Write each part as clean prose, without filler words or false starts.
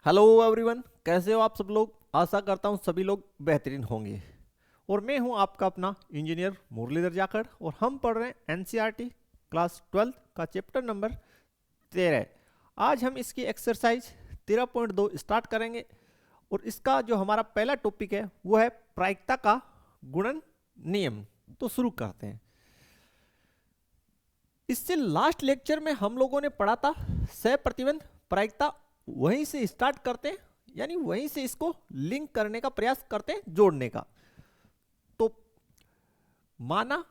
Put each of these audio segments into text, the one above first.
Hello everyone, कैसे हो आप सब लोग। आशा करता हूँ सभी लोग बेहतरीन होंगे। और मैं हूँ आपका अपना इंजीनियर मुरलीधर जाखड़ और हम पढ़ रहे हैं एनसीईआरटी क्लास 12 का चैप्टर नंबर 13। आज हम इसकी एक्सरसाइज 13.2 स्टार्ट करेंगे और इसका जो हमारा पहला टॉपिक है वो है प्रायिकता का गुणन नियम। तो शुरू करते हैं। इससे लास्ट लेक्चर में हम लोगों ने पढ़ा था सह प्रतिबंध प्रायिकता, वहीं से स्टार्ट करते हैं, यानी वहीं से इसको लिंक करने का प्रयास करते हैं, जोड़ने का। तो माना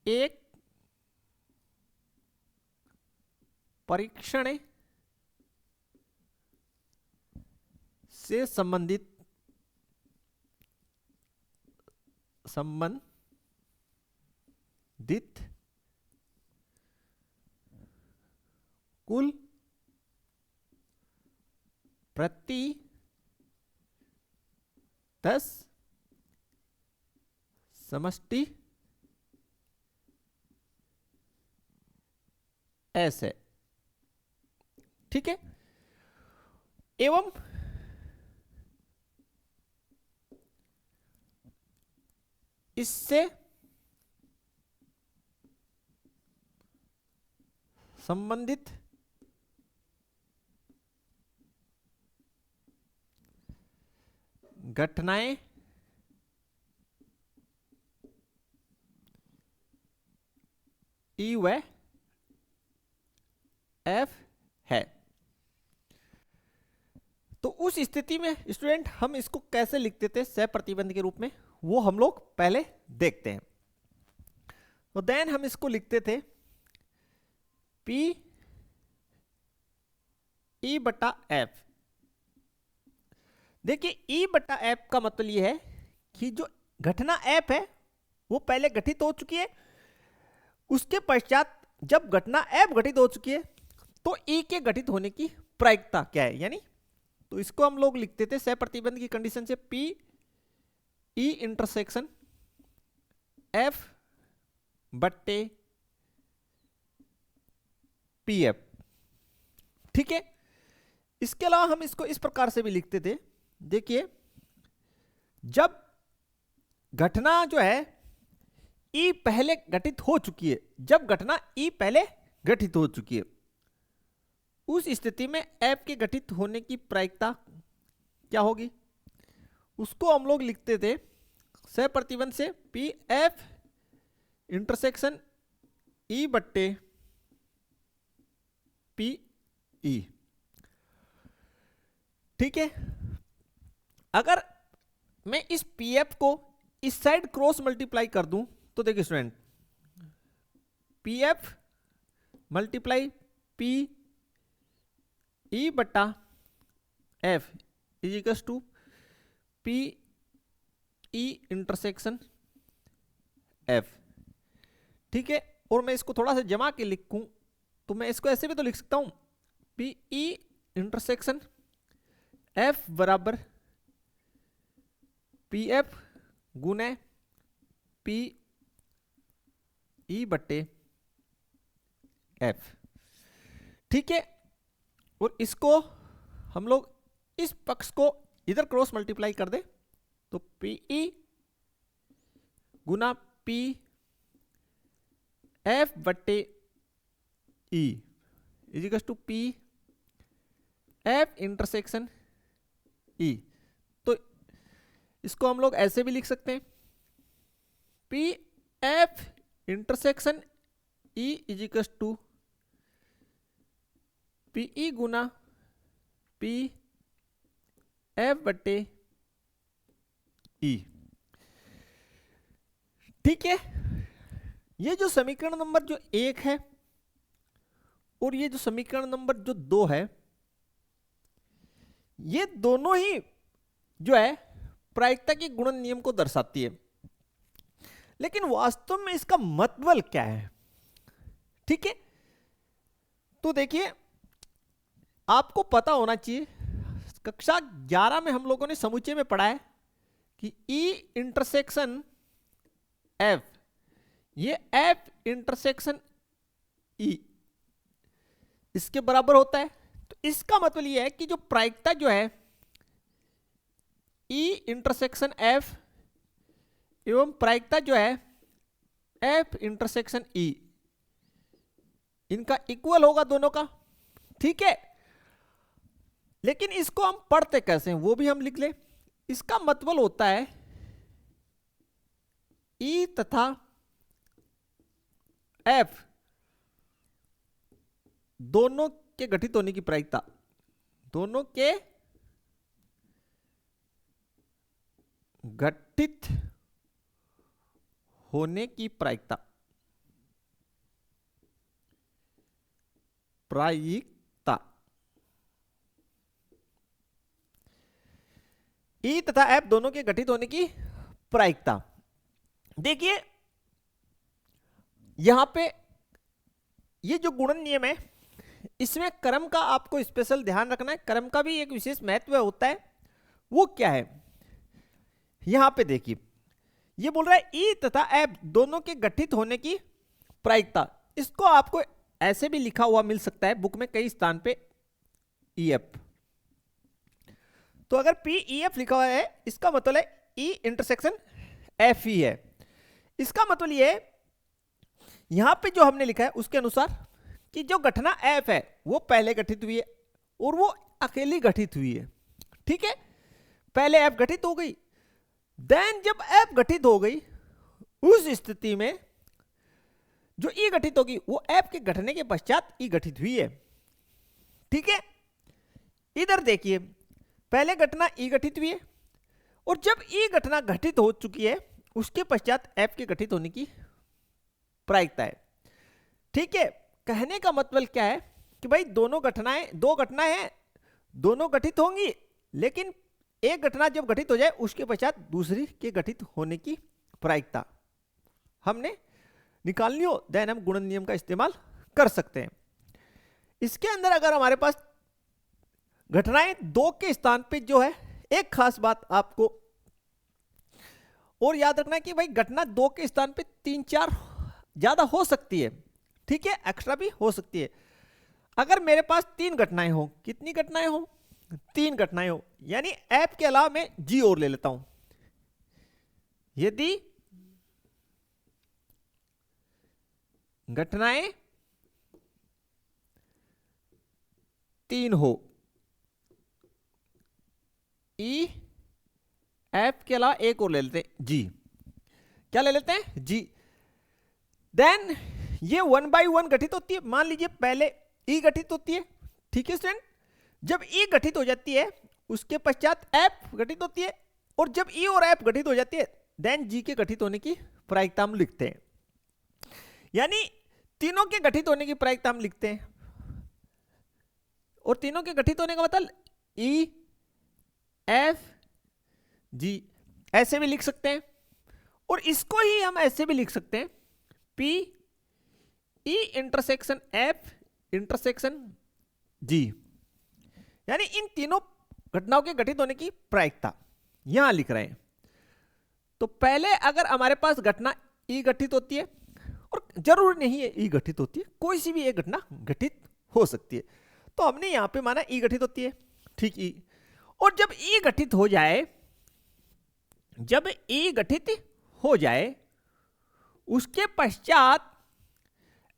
एक परीक्षण से संबंधित कुल प्रति 10 समष्टि एस है, ठीक है। एवं इससे संबंधित घटनाएं ई व एफ है। तो उस स्थिति में स्टूडेंट हम इसको कैसे लिखते थे सह प्रतिबंध के रूप में, वो हम लोग पहले देखते हैं। तो देन हम इसको लिखते थे पी ई बटा एफ। देखिए ई बटा एफ का मतलब ये है कि जो घटना एफ है वो पहले घटित हो चुकी है, उसके पश्चात जब घटना एफ घटित हो चुकी है तो ई के घटित होने की प्रायिकता क्या है, यानी तो इसको हम लोग लिखते थे सह प्रतिबंध की कंडीशन से पी ई इंटरसेक्शन एफ बट्टे पी एफ, ठीक है। इसके अलावा हम इसको इस प्रकार से भी लिखते थे। देखिए जब घटना जो है ई पहले घटित हो चुकी है, जब घटना ई पहले घटित हो चुकी है उस स्थिति में एफ के घटित होने की प्रायिकता क्या होगी, उसको हम लोग लिखते थे सह प्रतिबंध से पी एफ इंटरसेक्शन ई बट्टे पी ई, ठीक है। अगर मैं इस पी एफ को इस साइड क्रॉस मल्टीप्लाई कर दूं तो देखिए student P F multiply P E बट्टा F is equal to P E intersection F, ठीक है। और मैं इसको थोड़ा सा जमा के लिखूं तो मैं इसको ऐसे भी तो लिख सकता हूं पी ई इंटरसेक्शन एफ बराबर पी एफ गुने पी ई बट्टे एफ, ठीक है। और इसको हम लोग इस पक्ष को इधर क्रॉस मल्टीप्लाई कर दे तो पी ई गुना पी एफ बट्टे E is equal to P F intersection E. तो इसको हम लोग ऐसे भी लिख सकते हैं P F intersection E is equal to P E गुना पी एफ बट्टे ई, ठीक है। ये जो समीकरण नंबर जो 1 है और ये जो समीकरण नंबर जो 2 है, ये दोनों ही जो है प्रायिकता के गुणन नियम को दर्शाती है, लेकिन वास्तव में इसका मतलब क्या है, ठीक है। तो देखिए आपको पता होना चाहिए, कक्षा 11 में हम लोगों ने समुच्चय में पढ़ा है कि E इंटरसेक्शन F, ये F इंटरसेक्शन E, इसके बराबर होता है। तो इसका मतलब यह है कि जो प्रायिकता जो है ई इंटरसेक्शन एफ एवं प्रायिकता जो है एफ इंटरसेक्शन ई, इनका इक्वल होगा दोनों का, ठीक है। लेकिन इसको हम पढ़ते कैसे हैं वो भी हम लिख ले। इसका मतलब होता है ई तथा एफ दोनों के घटित होने की प्रायिकता, दोनों के घटित होने की प्रायिकता, प्रायिकता ई तथा एफ दोनों के घटित होने की प्रायिकता। देखिए यहां पे ये जो गुणन नियम है इसमें क्रम का आपको स्पेशल ध्यान रखना है। क्रम का भी एक विशेष महत्व होता है। वो क्या है, यहां पे देखिए ये बोल रहा है ई तथा एफ दोनों के गठित होने की प्रायिकता। इसको आपको ऐसे भी लिखा हुआ मिल सकता है बुक में कई स्थान पे ई एफ। तो अगर पी ई एफ लिखा हुआ है इसका मतलब है ई इंटरसेक्शन एफ ही है। इसका मतलब ये है यहां पे जो हमने लिखा है उसके अनुसार कि जो घटना एफ है वो पहले गठित हुई है और वो अकेली गठित हुई है, ठीक है। पहले एफ गठित हो गई, देन जब एफ गठित हो गई उस स्थिति में जो ई गठित होगी वो एफ के घटने के पश्चात ई गठित हुई है, ठीक है। इधर देखिए पहले घटना ई गठित हुई है और जब ई घटना घटित हो चुकी है उसके पश्चात एफ के घटित होने की प्रायिकता है, ठीक है। कहने का मतलब क्या है कि भाई दोनों घटनाएं, दो घटनाएं हैं, दोनों घटित होंगी, लेकिन एक घटना जब घटित हो जाए उसके पश्चात दूसरी के घटित होने की प्रायिकता हमने निकालनी हो, देन हम गुणन नियम का इस्तेमाल कर सकते हैं। इसके अंदर अगर हमारे पास घटनाएं दो के स्थान पे जो है, एक खास बात आपको और याद रखना है कि भाई घटना दो के स्थान पे 3-4 ज्यादा हो सकती है, ठीक है, एक्स्ट्रा भी हो सकती है। अगर मेरे पास 3 घटनाएं हो, कितनी घटनाएं हो, 3 घटनाएं हो, यानी एफ के अलावा मैं जी और ले लेता हूं। यदि घटनाएं 3 हो, ई एफ के अलावा एक और ले लेते हैं जी, क्या ले लेते हैं जी, देन ये 1 by 1 गठित होती है। मान लीजिए पहले ई गठित होती है, ठीक है स्टूडेंट। जब ई गठित हो जाती है उसके पश्चात एफ गठित होती है और जब ई और एफ गठित हो जाती है देन जी के गठित होने की प्रायिकता हम लिखते हैं। यानी तीनों के गठित होने की प्रायिकता हम लिखते हैं और तीनों के गठित होने का मतलब ई एफ जी, ऐसे भी लिख सकते हैं। और इसको ही हम ऐसे भी लिख सकते हैं P E intersection F intersection G, यानी इन तीनों घटनाओं के घटित होने की प्रायिकता यहां लिख रहे हैं। तो पहले अगर हमारे पास घटना ई गठित होती है, और जरूरी नहीं है ई गठित होती है, कोई सी भी एक घटना घटित हो सकती है, तो हमने यहां पे माना ई गठित होती है, ठीक ई। और जब ई गठित हो जाए, जब ई गठित हो जाए उसके पश्चात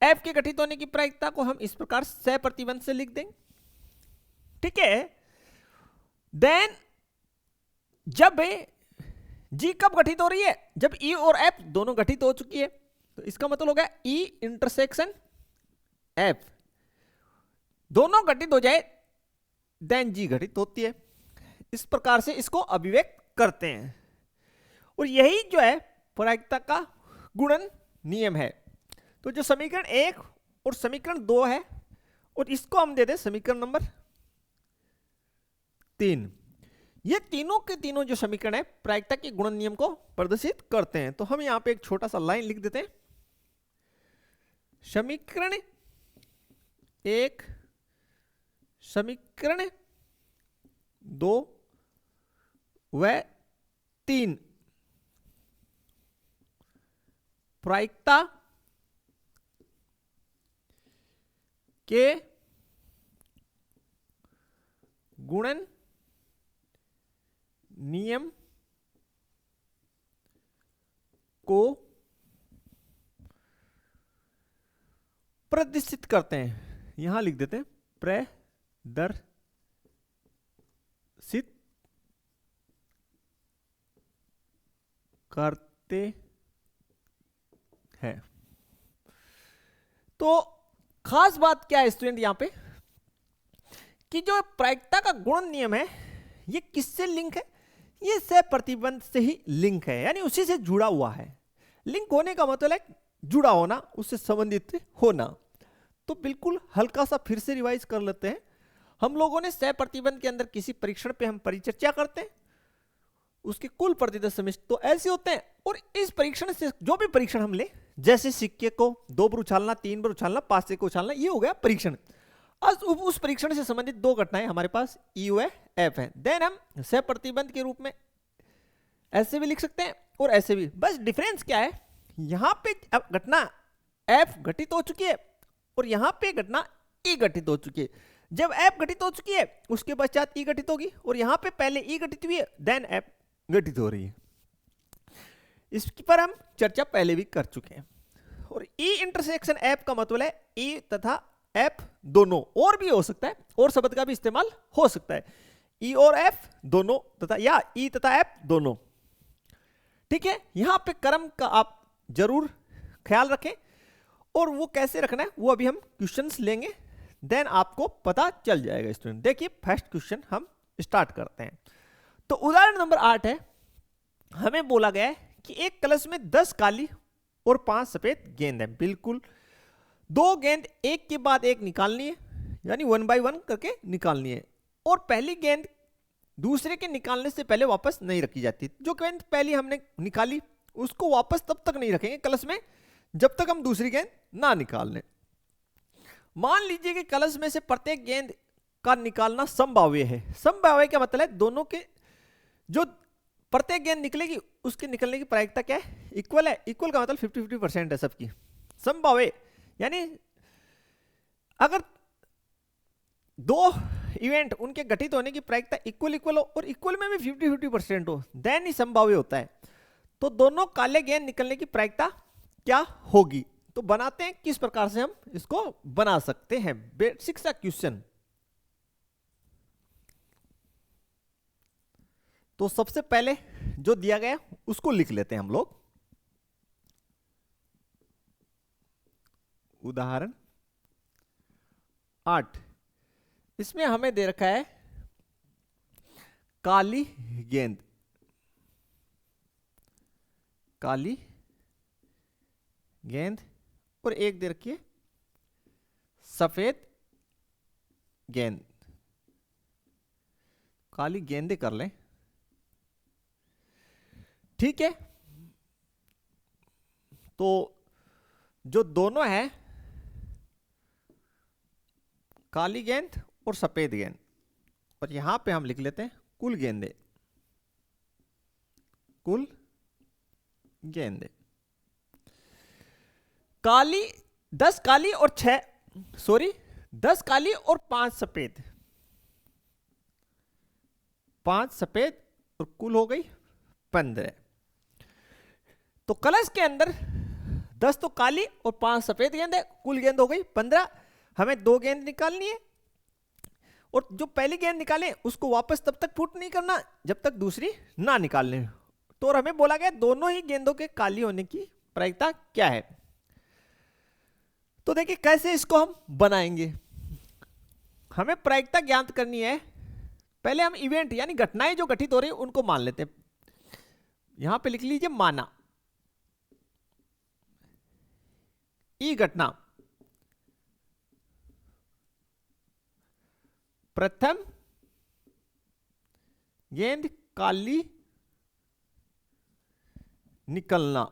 एफ के गठित होने की प्रायिकता को हम इस प्रकार सह प्रतिबंध से लिख देंगे, ठीक है। देन जब जी कब गठित हो रही है, जब ई और एफ दोनों गठित हो चुकी है, तो इसका मतलब हो गया ई इंटरसेक्शन एफ दोनों घटित हो जाए देन जी घटित होती है। इस प्रकार से इसको अभिव्यक्त करते हैं और यही जो है प्रायिकता का गुणन नियम है। तो जो समीकरण 1 और समीकरण 2 है और इसको हम दे दें समीकरण नंबर 3, ये तीनों के तीनों जो समीकरण है प्रायिकता के गुणन नियम को प्रदर्शित करते हैं। तो हम यहां पे एक छोटा सा लाइन लिख देते हैं, समीकरण 1 समीकरण 2 व 3 प्रायिकता के गुणन नियम को प्रदर्शित करते हैं, यहां लिख देते हैं प्रदर्शित करते हैं। तो खास बात क्या है स्टूडेंट यहां पे कि जो प्रायिकता का गुणन नियम है ये किससे लिंक है, ये सह प्रतिबंध से ही लिंक है, यानी उसी से जुड़ा हुआ है। लिंक होने का मतलब है जुड़ा होना, उससे संबंधित होना। तो बिल्कुल हल्का सा फिर से रिवाइज कर लेते हैं। हम लोगों ने सह प्रतिबंध के अंदर किसी परीक्षण पे हम परिचर्चा करते हैं, उसके कुल प्रतिशत समिष्ट तो ऐसे होते हैं, और इस परीक्षण से जो भी परीक्षण हम ले, जैसे सिक्के को 2 बार उछालना, 3 बार उछालना, 5 से को उछालना, ये हो गया परीक्षण। आज उस परीक्षण से संबंधित 2 घटनाएं हमारे पास यू है, एफ है। देन हम सह प्रतिबंध के रूप में ऐसे भी लिख सकते हैं और ऐसे भी। बस डिफरेंस क्या है, यहां पे अब घटना एफ घटित हो चुकी है और यहां पे घटना ई घटित हो चुकी है। जब एफ घटित हो चुकी है उसके पश्चात ई घटित होगी, और यहां पे पहले ई घटित हुई है देन एफ घटित हो रही है। इस पर हम चर्चा पहले भी कर चुके हैं। और ई इंटरसेक्शन एफ का मतलब है ई तथा एफ दोनों, और भी हो सकता है, और शब्द का भी इस्तेमाल हो सकता है, ई और एफ दोनों तथा, या ई तथा एफ दोनों। ठीक है, यहां पे क्रम का आप जरूर ख्याल रखें, और वो कैसे रखना है वो अभी हम क्वेश्चंस लेंगे, देन आपको पता चल जाएगा स्टूडेंट। देखिए फर्स्ट क्वेश्चन हम स्टार्ट करते हैं। तो उदाहरण नंबर 8 है, हमें बोला गया है कि एक कलश में 10 काली और 5 सफेद गेंद है। बिल्कुल 2 गेंद एक के बाद एक निकालनी है, यानी 1 बाय 1 करके निकालनी है, और पहली गेंद दूसरे के निकालने से पहले वापस नहीं रखी जाती। जो गेंद पहली हमने निकाली उसको वापस तब तक नहीं रखेंगे कलश में जब तक हम दूसरी गेंद ना निकाल लें। मान लीजिए कि कलश में से प्रत्येक गेंद का निकालना संभाव्य है। संभाव्य का मतलब है दोनों के जो प्रत्येक गेंद निकलेगी उसके निकलने की प्रायिकता क्या है, इक्वल है। इक्वल का मतलब 50-50% है सबकी। संभाव्य यानी अगर 2 इवेंट उनके घटित होने की प्रायिकता इक्वल हो और इक्वल में भी 50-50% हो, देन ही संभाव्य होता है। तो दोनों काले गेंद निकलने की प्रायिकता क्या होगी, तो बनाते हैं किस प्रकार से हम इसको बना सकते हैं। बेसिक सा क्वेश्चन। तो सबसे पहले जो दिया गया उसको लिख लेते हैं हम लोग। उदाहरण 8, इसमें हमें दे रखा है काली गेंद, काली गेंद, और एक दे रखी है सफेद गेंद। काली गेंदे कर लें, ठीक है। तो जो दोनों है काली गेंद और सफेद गेंद, और यहां पे हम लिख लेते हैं कुल गेंदे, कुल गेंदे। काली 10 काली और 10 काली और 5 सफेद, 5 सफेद और कुल हो गई 15। तो कलश के अंदर 10 तो काली और 5 सफेद गेंद है, कुल गेंद हो गई 15। हमें 2 गेंद निकालनी है, और जो पहली गेंद निकाले उसको वापस तब तक पुट नहीं करना जब तक दूसरी ना निकालने। तो और हमें बोला गया दोनों ही गेंदों के काली होने की प्रायिकता क्या है। तो देखिए कैसे इसको हम बनाएंगे। हमें प्रायिकता ज्ञात करनी है। पहले हम इवेंट यानी घटनाएं जो घटित हो रही है उनको मान लेते हैं। यहां पे लिख लीजिए माना ई घटना प्रथम गेंद काली निकलना,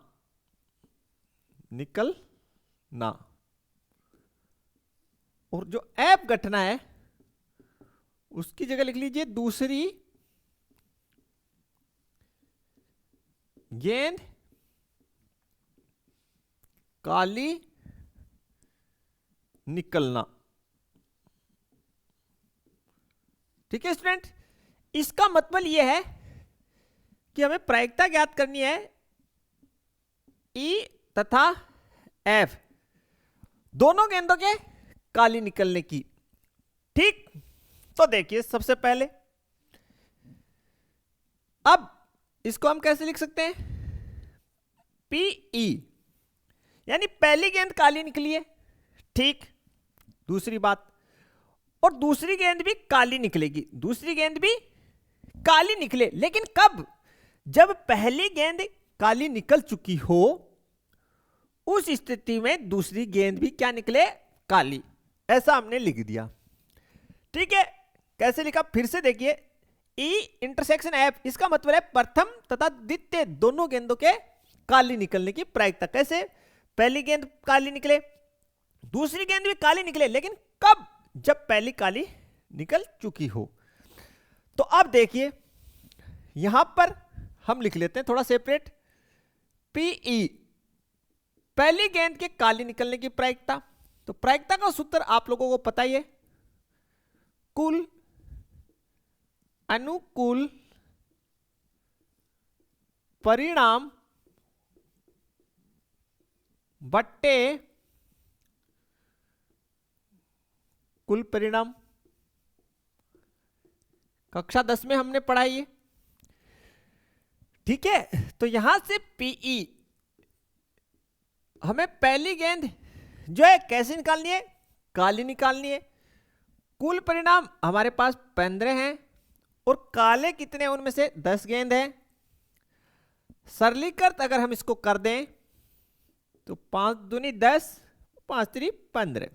और जो एफ घटना है उसकी जगह लिख लीजिए दूसरी गेंद काली निकलना। ठीक है स्टूडेंट, इसका मतलब यह है कि हमें प्रायिकता ज्ञात करनी है ई तथा एफ दोनों गेंदों के काली निकलने की। ठीक, तो देखिए सबसे पहले अब इसको हम कैसे लिख सकते हैं, पीई यानी पहली गेंद काली निकली है। ठीक, दूसरी बात, और दूसरी गेंद भी काली निकलेगी, दूसरी गेंद भी काली निकले, लेकिन कब, जब पहली गेंद काली निकल चुकी हो उस स्थिति में दूसरी गेंद भी क्या निकले, काली। ऐसा हमने लिख दिया। ठीक है, कैसे लिखा फिर से देखिए, ई इंटरसेक्शन एफ, इसका मतलब है प्रथम तथा द्वितीय दोनों गेंदों के काली निकलने की प्रायिकता। कैसे, पहली गेंद काली निकले, दूसरी गेंद भी काली निकले, लेकिन कब, जब पहली काली निकल चुकी हो। तो अब देखिए यहां पर हम लिख लेते हैं थोड़ा सेपरेट, पीई पहली गेंद के काली निकलने की प्रायिकता। तो प्रायिकता का सूत्र आप लोगों को पता ही है, कुल अनुकूल परिणाम बट्टे कुल परिणाम। कक्षा 10 में हमने पढ़ाई है। ठीक है, तो यहां से पीई हमें पहली गेंद जो है कैसे निकालनी है, काली निकालनी है। कुल परिणाम हमारे पास 15 हैं और काले कितने हैं, उनमें से 10 गेंद हैं। सरलीकृत अगर हम इसको कर दें तो 5 दूनी 10, 5 3 15,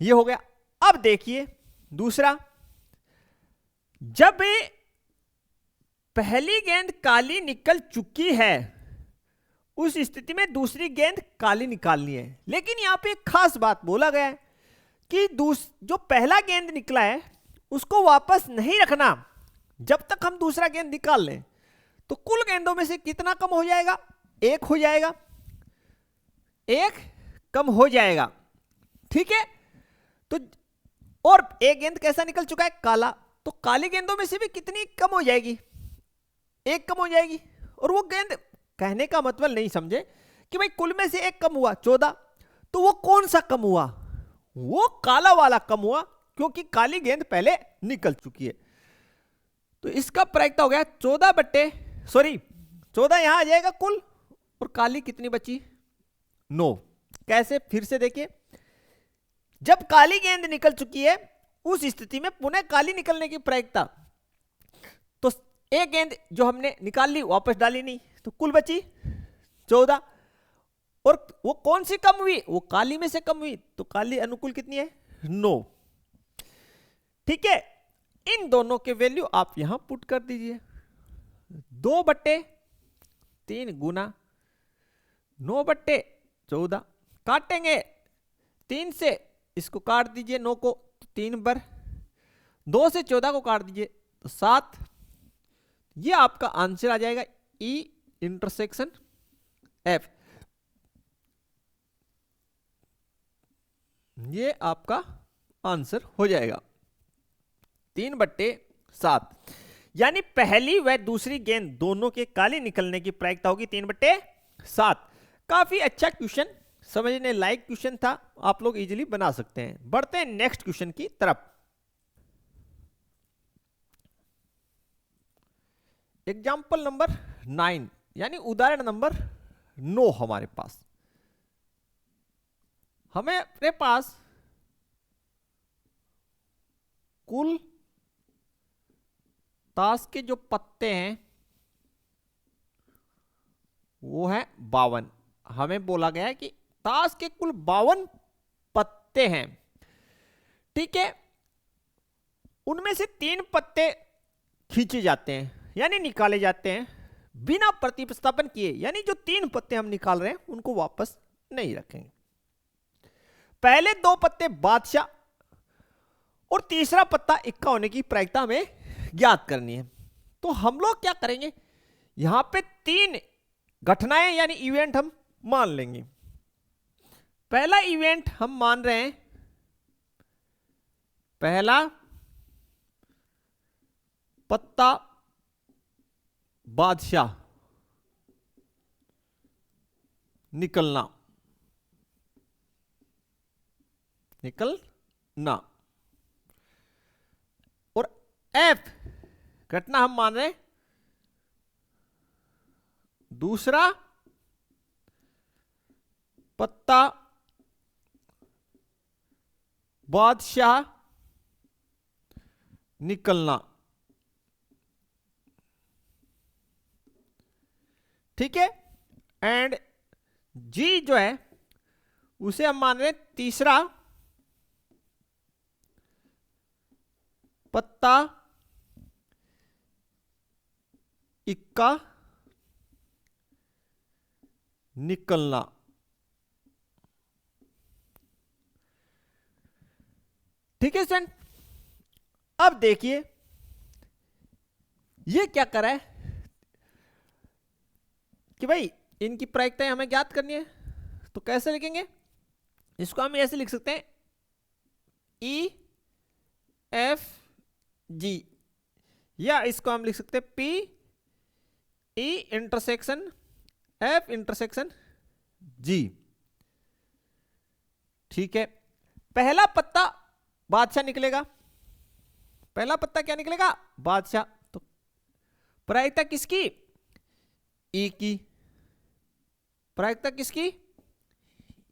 ये हो गया। अब देखिए दूसरा, जब पहली गेंद काली निकल चुकी है उस स्थिति में दूसरी गेंद काली निकालनी है, लेकिन यहां पे एक खास बात बोला गया है कि जो पहला गेंद निकला है उसको वापस नहीं रखना जब तक हम दूसरा गेंद निकाल लें। तो कुल गेंदों में से कितना कम हो जाएगा, एक हो जाएगा, एक कम हो जाएगा। ठीक है, तो और एक गेंद कैसा निकल चुका है, काला, तो काली गेंदों में से भी कितनी कम हो जाएगी, एक कम हो जाएगी। और वो गेंद, कहने का मतलब नहीं समझे कि भाई कुल में से एक कम हुआ 14, तो वो कौन सा कम हुआ, वो काला वाला कम हुआ, क्योंकि काली गेंद पहले निकल चुकी है। तो इसका प्रायिकता हो गया 14 यहां आ जाएगा कुल, और काली कितनी बची, 9। कैसे, फिर से देखिए, जब काली गेंद निकल चुकी है उस स्थिति में पुनः काली निकलने की प्रायिकता, तो एक गेंद जो हमने निकाल ली वापस डाली नहीं, तो कुल बची 14, और वो कौन सी कम हुई, वो काली में से कम हुई, तो काली अनुकूल कितनी है, 9। ठीक है, इन दोनों के वैल्यू आप यहां पुट कर दीजिए, 2/3 गुना 9/14, काटेंगे 3 से, इसको काट दीजिए 9 को, 3 बार, 2 से 14 को काट दीजिए तो 7। ये आपका आंसर आ जाएगा ई इंटरसेक्शन एफ, ये आपका आंसर हो जाएगा 3/7। यानी पहली व दूसरी गेंद दोनों के काली निकलने की प्रायिकता होगी 3/7। काफी अच्छा क्वेश्चन, समझने लायक क्वेश्चन था, आप लोग इजीली बना सकते हैं। बढ़ते हैं नेक्स्ट क्वेश्चन की तरफ। एग्जाम्पल नंबर 9 यानी उदाहरण नंबर 9 हमारे पास, हमें अपने पास कुल ताश के जो पत्ते हैं वो है 52। हमें बोला गया है कि ताश के कुल 52 पत्ते हैं। ठीक है, उनमें से 3 पत्ते खींचे जाते हैं यानी निकाले जाते हैं बिना प्रतिस्थापन किए, यानी जो 3 पत्ते हम निकाल रहे हैं उनको वापस नहीं रखेंगे। पहले 2 पत्ते बादशाह और तीसरा पत्ता इक्का होने की प्रायिकता हमें ज्ञात करनी है। तो हम लोग क्या करेंगे, यहां पे 3 घटनाएं यानी इवेंट हम मान लेंगे। पहला इवेंट हम मान रहे हैं, पहला पत्ता बादशाह निकलना, निकलना। और एफ घटना हम मान रहे दूसरा पत्ता बादशाह निकलना। ठीक है। एंड जी जो है उसे हम मान रहे तीसरा पत्ता इक्का निकलना। ठीक है स्टूडेंट, अब देखिए ये क्या कर रहा है कि भाई इनकी प्रायिकताएं हमें ज्ञात करनी है। तो कैसे लिखेंगे इसको? हम ऐसे लिख सकते हैं ई एफ जी, या इसको हम लिख सकते हैं P E intersection F intersection G. ठीक है, पहला पत्ता बादशाह निकलेगा, पहला पत्ता क्या निकलेगा? बादशाह। तो प्रायिकता किसकी? ई की। प्रायिकता किसकी?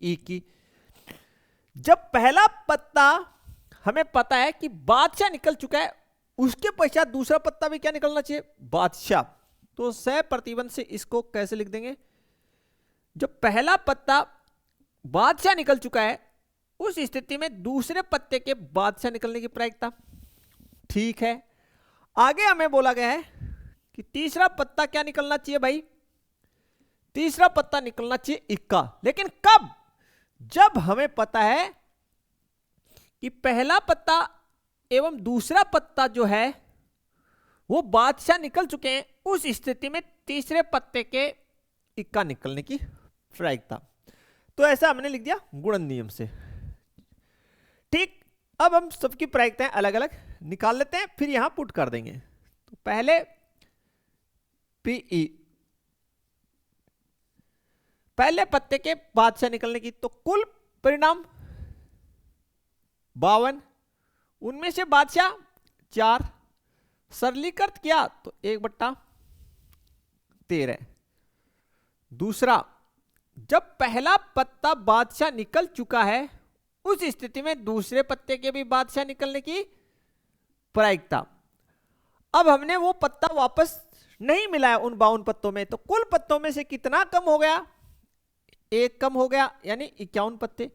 ई की। जब पहला पत्ता हमें पता है कि बादशाह निकल चुका है, उसके पश्चात दूसरा पत्ता भी क्या निकलना चाहिए? बादशाह। तो सह प्रतिबंध से इसको कैसे लिख देंगे? जब पहला पत्ता बादशाह निकल चुका है उस स्थिति में दूसरे पत्ते के बादशाह निकलने की प्रायिकता। ठीक है, आगे हमें बोला गया है कि तीसरा पत्ता क्या निकलना चाहिए भाई? तीसरा पत्ता निकलना चाहिए इक्का। लेकिन कब? जब हमें पता है कि पहला पत्ता एवं दूसरा पत्ता जो है वो बादशाह निकल चुके हैं, उस स्थिति में तीसरे पत्ते के इक्का निकलने की प्रायिकता। तो ऐसा हमने लिख दिया गुणन नियम से। ठीक, अब हम सबकी प्रायिकताएं अलग अलग निकाल लेते हैं, फिर यहां पुट कर देंगे। तो पहले पीई, पहले पत्ते के बादशाह निकलने की, तो कुल परिणाम 52, उनमें से बादशाह 4, सरलीकृत किया तो 1/13। दूसरा, जब पहला पत्ता बादशाह निकल चुका है उस स्थिति में दूसरे पत्ते के भी बादशाह निकलने की प्रायिकता। अब हमने वो पत्ता वापस नहीं मिला है उन 52 पत्तों में, तो कुल पत्तों में से कितना कम हो गया? 1 कम हो गया, यानी 51 पत्ते।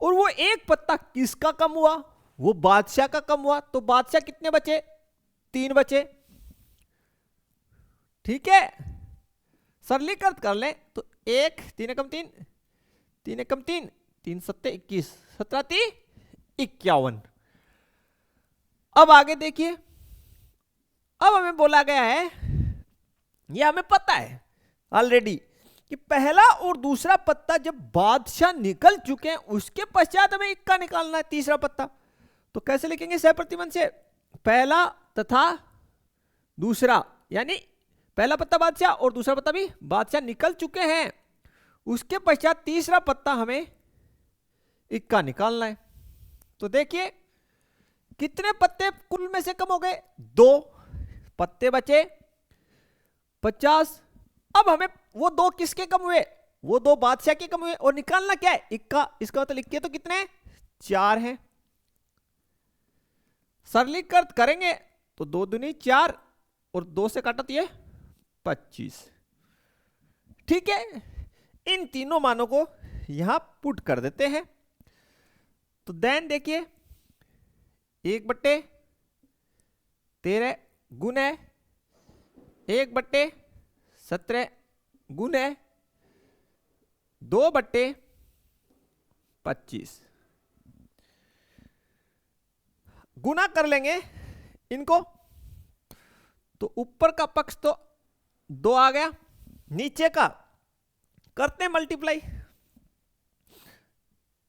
और वो एक पत्ता किसका कम हुआ? वो बादशाह का कम हुआ। तो बादशाह कितने बचे? 3 बचे। ठीक है, सरलीकृत कर लें तो 1 3 एकम 3 3 एकम 3 3 7 21 17 3 51। अब आगे देखिए, अब हमें बोला गया है, यह हमें पता है ऑलरेडी कि पहला और दूसरा पत्ता जब बादशाह निकल चुके हैं उसके पश्चात हमें इक्का निकालना है, तीसरा पत्ता। तो कैसे लिखेंगे? सह प्रतिबंध से पहला तथा दूसरा, यानी पहला पत्ता बादशाह और दूसरा पत्ता भी बादशाह निकल चुके हैं, उसके पश्चात तीसरा पत्ता हमें इक्का निकालना है। तो देखिए कितने पत्ते कुल में से कम हो गए? 2 पत्ते बचे 50। अब हमें वो 2 किसके कम हुए? वो 2 बादशाह के कम हुए, और निकालना क्या है? इक्का। इसका मतलब लिखिए तो कितने? 4 हैं। सरलीकृत करेंगे तो 2 दूनी 4 और 2 से काटा तो ये 25। ठीक है, इन तीनों मानों को यहां पुट कर देते हैं। तो देन देखिए 1/13 गुने 1/17 गुने 2/25 गुना कर लेंगे इनको, तो ऊपर का पक्ष तो 2 आ गया, नीचे का करते हैं मल्टीप्लाई।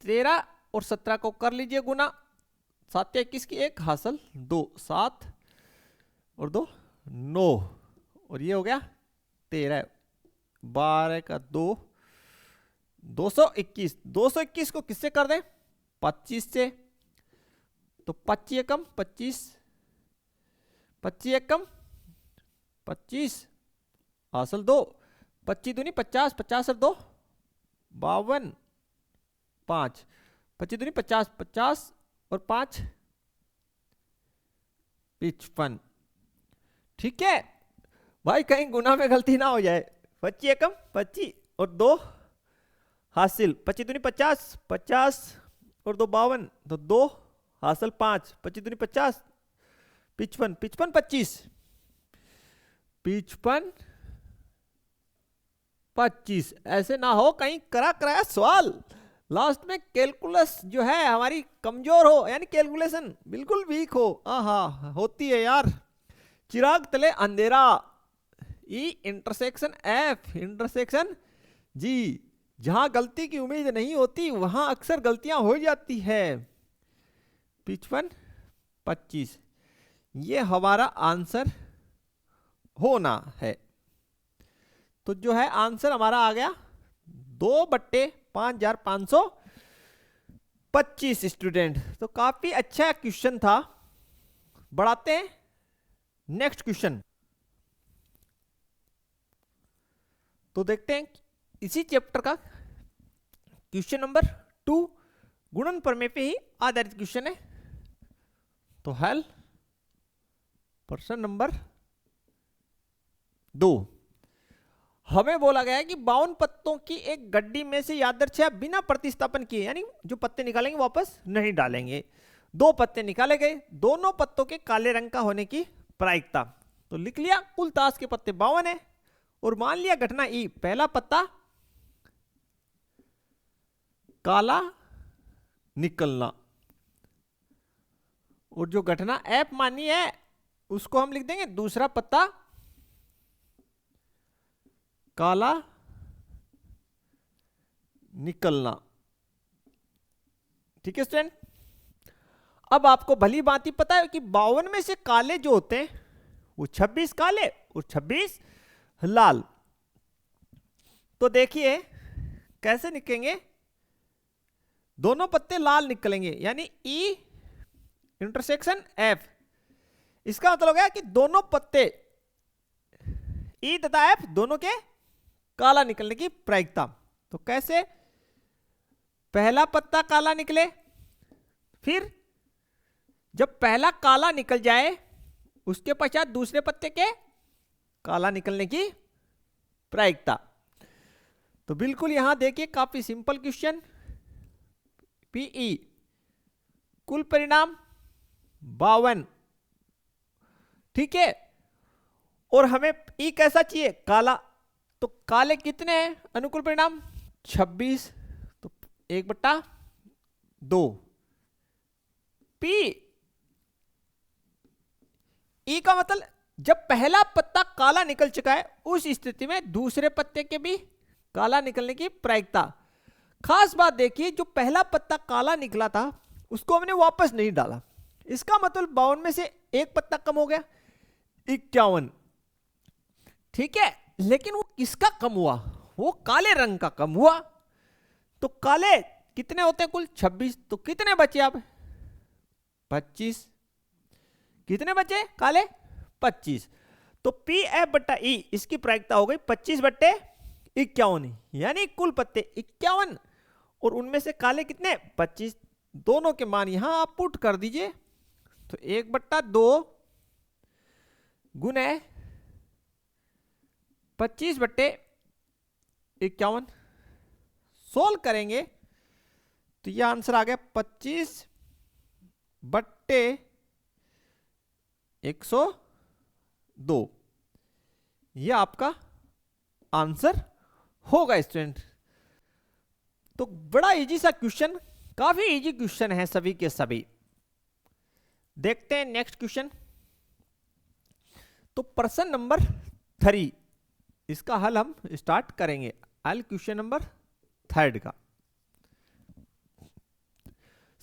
13 और 17 को कर लीजिए गुना, 7 21 की 1 हासिल 2, 7 और 2 9, और ये हो गया 13, 12 का 2 221। 221 को किससे कर दें? 25 से। तो 25 एकम 25, 25 एकम 25, हासिल 2, 25 दूनी 50, 50 और 2 52, 5, 25 दूनी 50, 50 और 5 55। ठीक है भाई, कहीं गुना में गलती ना हो जाए। 25 एकम 25 और 2 हासिल, 25 दूनी 50, 50 और 2 52, तो 2 हासिल 5, 25 दूनी 50, 55, 55 25, 55 25। ऐसे ना हो कहीं करा कराया सवाल लास्ट में कैलकुलस जो है हमारी कमजोर हो, यानी कैलकुलेशन बिल्कुल वीक हो। आहा, होती है यार। चिराग तले अंधेरा, ई इंटरसेक्शन एफ इंटरसेक्शन जी। जहां गलती की उम्मीद नहीं होती वहां अक्सर गलतियां हो जाती है। 55 25 ये हमारा आंसर होना है। तो जो है आंसर हमारा आ गया 2/5525 स्टूडेंट। तो काफी अच्छा क्वेश्चन था। बढ़ाते हैं नेक्स्ट क्वेश्चन। तो देखते हैं इसी चैप्टर का क्वेश्चन नंबर 2, गुणन प्रमेय पे ही आधारित क्वेश्चन है। तो हल प्रश्न नंबर 2। हमें बोला गया है कि 52 पत्तों की एक गड्डी में से यादृच्छिक बिना प्रतिस्थापन किए, यानी जो पत्ते निकालेंगे वापस नहीं डालेंगे, 2 पत्ते निकाले गए, दोनों पत्तों के काले रंग का होने की प्रायिकता। तो लिख लिया कुल ताश के पत्ते 52 है, और मान लिया घटना ई, पहला पत्ता काला निकलना, और जो घटना एफ मानी है उसको हम लिख देंगे दूसरा पत्ता काला निकलना। ठीक है स्टूडेंट। अब आपको भली बात ही पता है कि 52 में से काले जो होते हैं वो 26 काले और 26 लाल। तो देखिए कैसे निकलेंगे, दोनों पत्ते लाल निकलेंगे, यानी ई इंटरसेक्शन एफ। इसका मतलब हो गया कि दोनों पत्ते ई तथा एफ दोनों के काला निकलने की प्रायिकता। तो कैसे, पहला पत्ता काला निकले, फिर जब पहला काला निकल जाए उसके पश्चात दूसरे पत्ते के काला निकलने की प्रायिकता। तो बिल्कुल यहां देखिए काफी सिंपल क्वेश्चन। पीई कुल परिणाम 52, ठीक है, और हमें ई कैसा चाहिए, काला। तो काले कितने हैं, अनुकूल परिणाम 26, तो 1/2। पी ई का मतलब जब पहला पत्ता काला निकल चुका है उस स्थिति में दूसरे पत्ते के भी काला निकलने की प्रायिकता। खास बात देखिए, जो पहला पत्ता काला निकला था उसको हमने वापस नहीं डाला, इसका मतलब 52 में से एक पत्ता कम हो गया, 51। ठीक है, लेकिन वो किसका कम हुआ, वो काले रंग का कम हुआ। तो काले कितने होते हैं कुल 26, तो कितने बचे अब 25, कितने बचे काले 25। तो पी एफ बट्टा ई इसकी प्रायिकता हो गई 25/51, यानी कुल पत्ते 51 और उनमें से काले कितने 25। दोनों के मान यहां आप पुट कर दीजिए, तो 1/2 गुने 25/51 सोल्व करेंगे तो यह आंसर आ गया 25/102। यह आपका आंसर होगा स्टूडेंट। तो बड़ा इजी सा क्वेश्चन, काफी इजी क्वेश्चन है सभी के सभी। देखते हैं नेक्स्ट क्वेश्चन। तो प्रश्न नंबर 3, इसका हल हम स्टार्ट करेंगे। हल क्वेश्चन नंबर 3 का।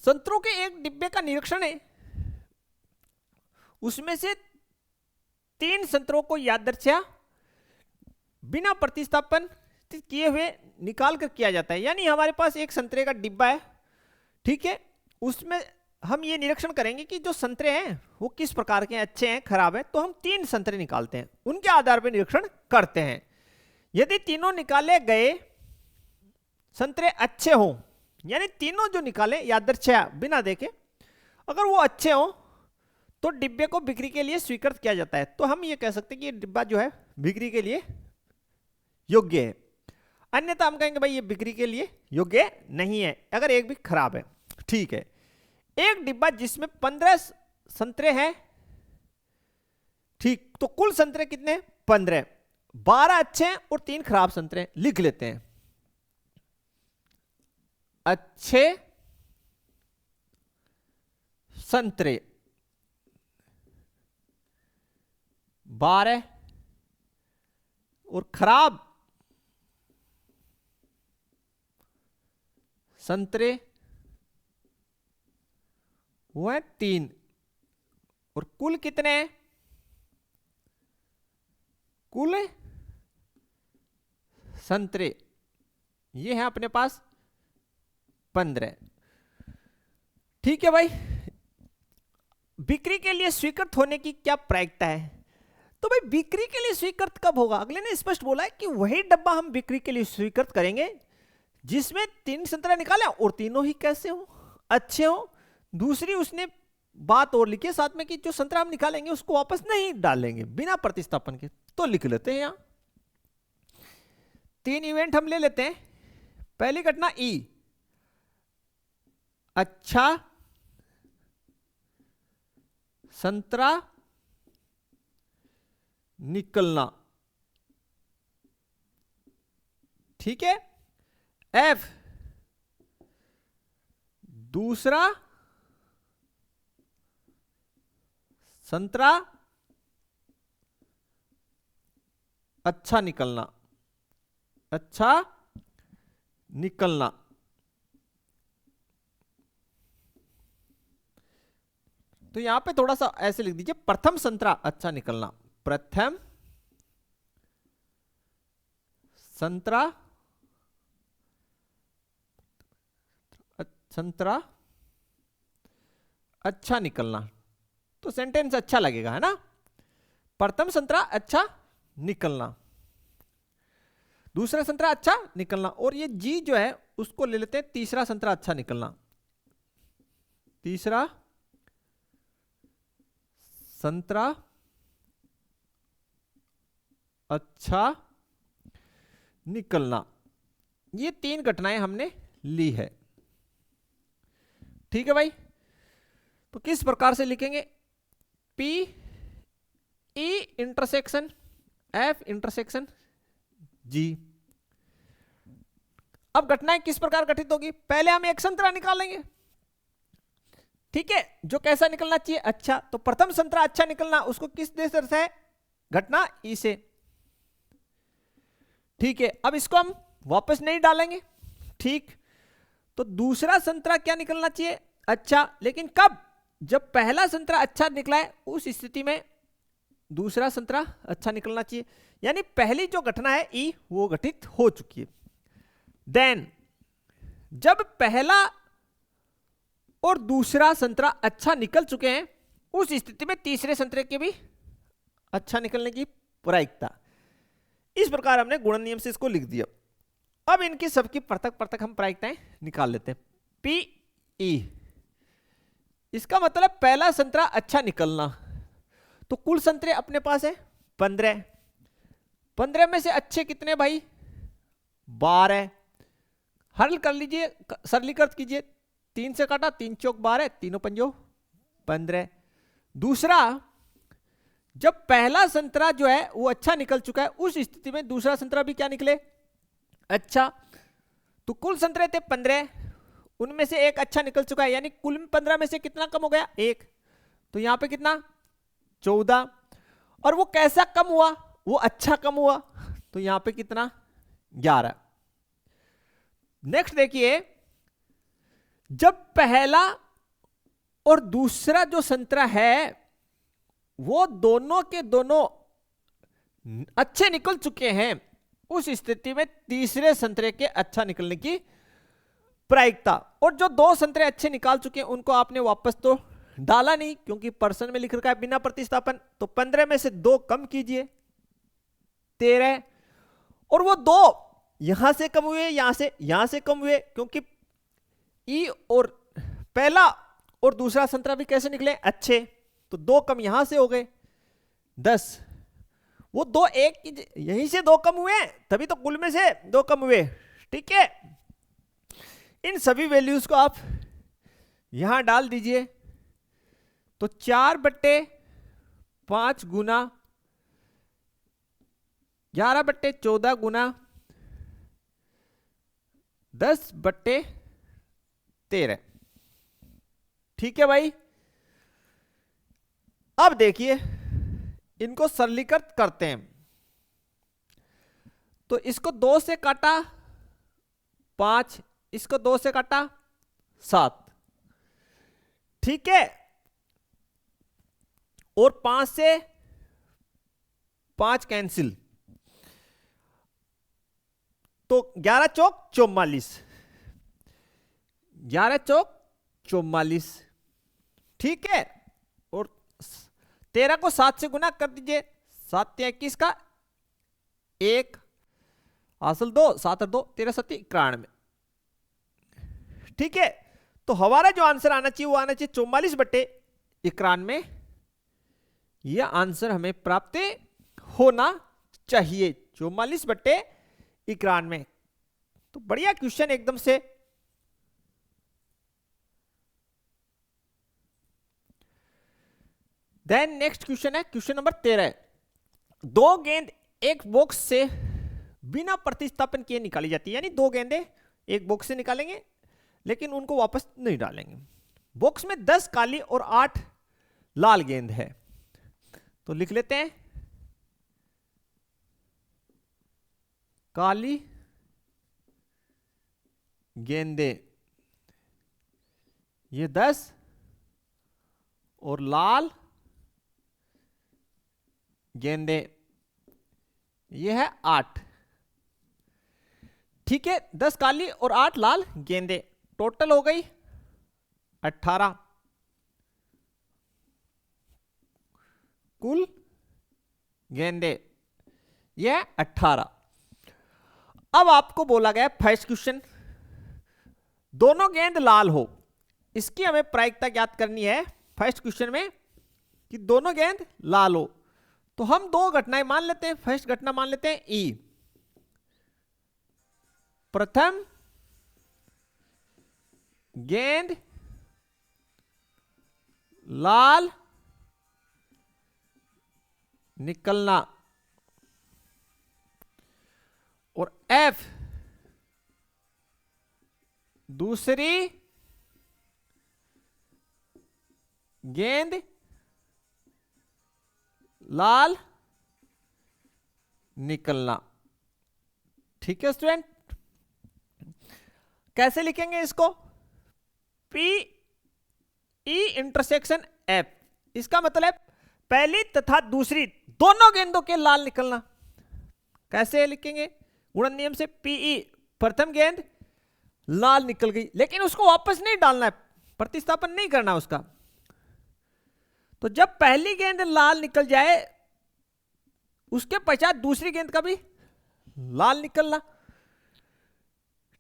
संतरों के एक डिब्बे का निरीक्षण है, उसमें से 3 संतरों को यादृच्छया बिना प्रतिस्थापन किए हुए निकाल कर किया जाता है। यानी हमारे पास एक संतरे का डिब्बा है, ठीक है, उसमें हम ये निरीक्षण करेंगे कि जो संतरे हैं वो किस प्रकार के हैं, अच्छे हैं, खराब है। तो हम 3 संतरे निकालते हैं, उनके आधार पर निरीक्षण करते हैं। यदि तीनों निकाले गए संतरे अच्छे हों, यानी तीनों जो निकाले यादृच्छया बिना देखे, अगर वो अच्छे हों तो डिब्बे को बिक्री के लिए स्वीकृत किया जाता है। तो हम ये कह सकते हैं कि ये डिब्बा जो है बिक्री के लिए योग्य है। अन्यथा हम कहेंगे भाई ये बिक्री के लिए योग्य नहीं है, अगर एक भी खराब है। ठीक है, एक डिब्बा जिसमें 15 संतरे हैं, ठीक, तो कुल संतरे कितने? 15, 12 अच्छे हैं और 3 खराब संतरे। लिख लेते हैं, अच्छे संतरे 12 और खराब संतरे वो है 3, और कुल कितने हैं? कुल संतरे ये है अपने पास 15। ठीक है भाई, बिक्री के लिए स्वीकृत होने की क्या प्रायिकता है? तो भाई बिक्री के लिए स्वीकृत कब होगा? अगले ने स्पष्ट बोला है कि वही डब्बा हम बिक्री के लिए स्वीकृत करेंगे जिसमें 3 संतरा निकाले और तीनों ही कैसे हो? अच्छे हो। दूसरी उसने बात और लिखी है साथ में कि जो संतरा हम निकालेंगे उसको वापस नहीं डालेंगे बिना प्रतिस्थापन के। तो लिख लेते हैं यहां 3 इवेंट हम ले लेते हैं। पहली घटना ई, अच्छा संतरा निकलना, ठीक है। एफ, दूसरा संतरा अच्छा निकलना, अच्छा निकलना। तो यहां पे थोड़ा सा ऐसे लिख दीजिए, प्रथम संतरा अच्छा निकलना, प्रथम संतरा संतरा अच्छा निकलना। तो सेंटेंस अच्छा लगेगा, है ना। प्रथम संतरा अच्छा निकलना, दूसरा संतरा अच्छा निकलना, और ये जी जो है उसको ले लेते हैं तीसरा संतरा अच्छा निकलना, तीसरा संतरा अच्छा निकलना। ये 3 घटनाएं हमने ली है, ठीक है भाई। तो किस प्रकार से लिखेंगे? P E intersection F intersection G. अब घटनाएं किस प्रकार घटित होगी? पहले हम एक संतरा निकालेंगे, ठीक है, जो कैसा निकलना चाहिए? अच्छा। तो प्रथम संतरा अच्छा निकलना उसको किस देश से है? घटना ई से, ठीक है। अब इसको हम वापस नहीं डालेंगे, ठीक। तो दूसरा संतरा क्या निकलना चाहिए? अच्छा। लेकिन कब? जब पहला संतरा अच्छा निकला है उस स्थिति में दूसरा संतरा अच्छा निकलना चाहिए। यानी पहली जो घटना है ई वो घटित हो चुकी है। देन जब पहला और दूसरा संतरा अच्छा निकल चुके हैं उस स्थिति में तीसरे संतरे के भी अच्छा निकलने की प्रायिकता। इस प्रकार हमने गुणन नियम से इसको लिख दिया। अब इनकी सबकी पृथक पृथक हम प्रायिकताएं निकाल लेते हैं। पी ई, इसका मतलब पहला संतरा अच्छा निकलना, तो कुल संतरे अपने पास है 15, 15 में से अच्छे कितने भाई? 12। हल कर लीजिए, सरलीकृत कीजिए, 3 से काटा, 3 चौक 12, तीनों पंजो 15। दूसरा, जब पहला संतरा जो है वो अच्छा निकल चुका है उस स्थिति में दूसरा संतरा भी क्या निकले? अच्छा। तो कुल संतरे थे 15, उनमें से एक अच्छा निकल चुका है, यानी कुल 15 में से कितना कम हो गया? 1। तो यहां पे कितना? 14। और वो कैसा कम हुआ? वो अच्छा कम हुआ, तो यहां पे कितना? 11। नेक्स्ट देखिए, जब पहला और दूसरा जो संतरा है वो दोनों के दोनों अच्छे निकल चुके हैं, उस स्थिति में तीसरे संतरे के अच्छा निकलने की प्रायिकता। और जो दो संतरे अच्छे निकाल चुके हैं उनको आपने वापस तो डाला नहीं, क्योंकि पर्सन में लिख रखा है बिना प्रतिस्थापन, तो 15 में से 2 कम कीजिए 13, और वो 2 यहां से कम हुए, यहां से कम हुए, क्योंकि ई और पहला और दूसरा संतरा भी कैसे निकले, अच्छे, तो 2 कम यहां से हो गए 10। वो 2 एक यहीं से 2 कम हुए, तभी तो कुल में से 2 कम हुए। ठीक है, इन सभी वैल्यूज को आप यहां डाल दीजिए, तो 4/5 गुना 11/14 गुना 10/13। ठीक है भाई, अब देखिए इनको सरलीकृत करते हैं। तो इसको 2 से काटा 5, इसको 2 से काटा 7, ठीक है, और 5 से 5 कैंसिल, तो 11 चौक 44, 11 चौक 44, ठीक है, और 13 को 7 से गुना कर दीजिए, 7 21 का 1 हासिल 2, 7 और 2 13 7 91। ठीक है, तो हमारा जो आंसर आना चाहिए वो आना चाहिए 44/91। यह आंसर हमें प्राप्त होना चाहिए 44/91। तो बढ़िया क्वेश्चन एकदम से। देन नेक्स्ट क्वेश्चन है क्वेश्चन नंबर 13। 2 गेंद एक बॉक्स से बिना प्रतिस्थापन किए निकाली जाती है, यानी 2 गेंदें एक बॉक्स से निकालेंगे लेकिन उनको वापस नहीं डालेंगे। बॉक्स में 10 काली और 8 लाल गेंद है, तो लिख लेते हैं काली गेंदे ये 10 और लाल गेंदे ये है 8। ठीक है, 10 काली और 8 लाल गेंदे, टोटल हो गई 18 कुल गेंदे, यह 18। अब आपको बोला गया फर्स्ट क्वेश्चन, दोनों गेंद लाल हो, इसकी हमें प्रायिकता ज्ञात करनी है फर्स्ट क्वेश्चन में कि दोनों गेंद लाल हो। तो हम 2 घटनाएं मान लेते हैं। फर्स्ट घटना मान लेते हैं ई, प्रथम गेंद लाल निकलना, और एफ दूसरी गेंद लाल निकलना। ठीक है स्टूडेंट, कैसे लिखेंगे इसको, पी ई इंटरसेक्शन एफ, इसका मतलब पहली तथा दूसरी दोनों गेंदों के लाल निकलना। कैसे लिखेंगे, गुणन नियम से, पीई प्रथम गेंद लाल निकल गई, लेकिन उसको वापस नहीं डालना है, प्रतिस्थापन नहीं करना उसका। तो जब पहली गेंद लाल निकल जाए उसके पश्चात दूसरी गेंद का भी लाल निकलना।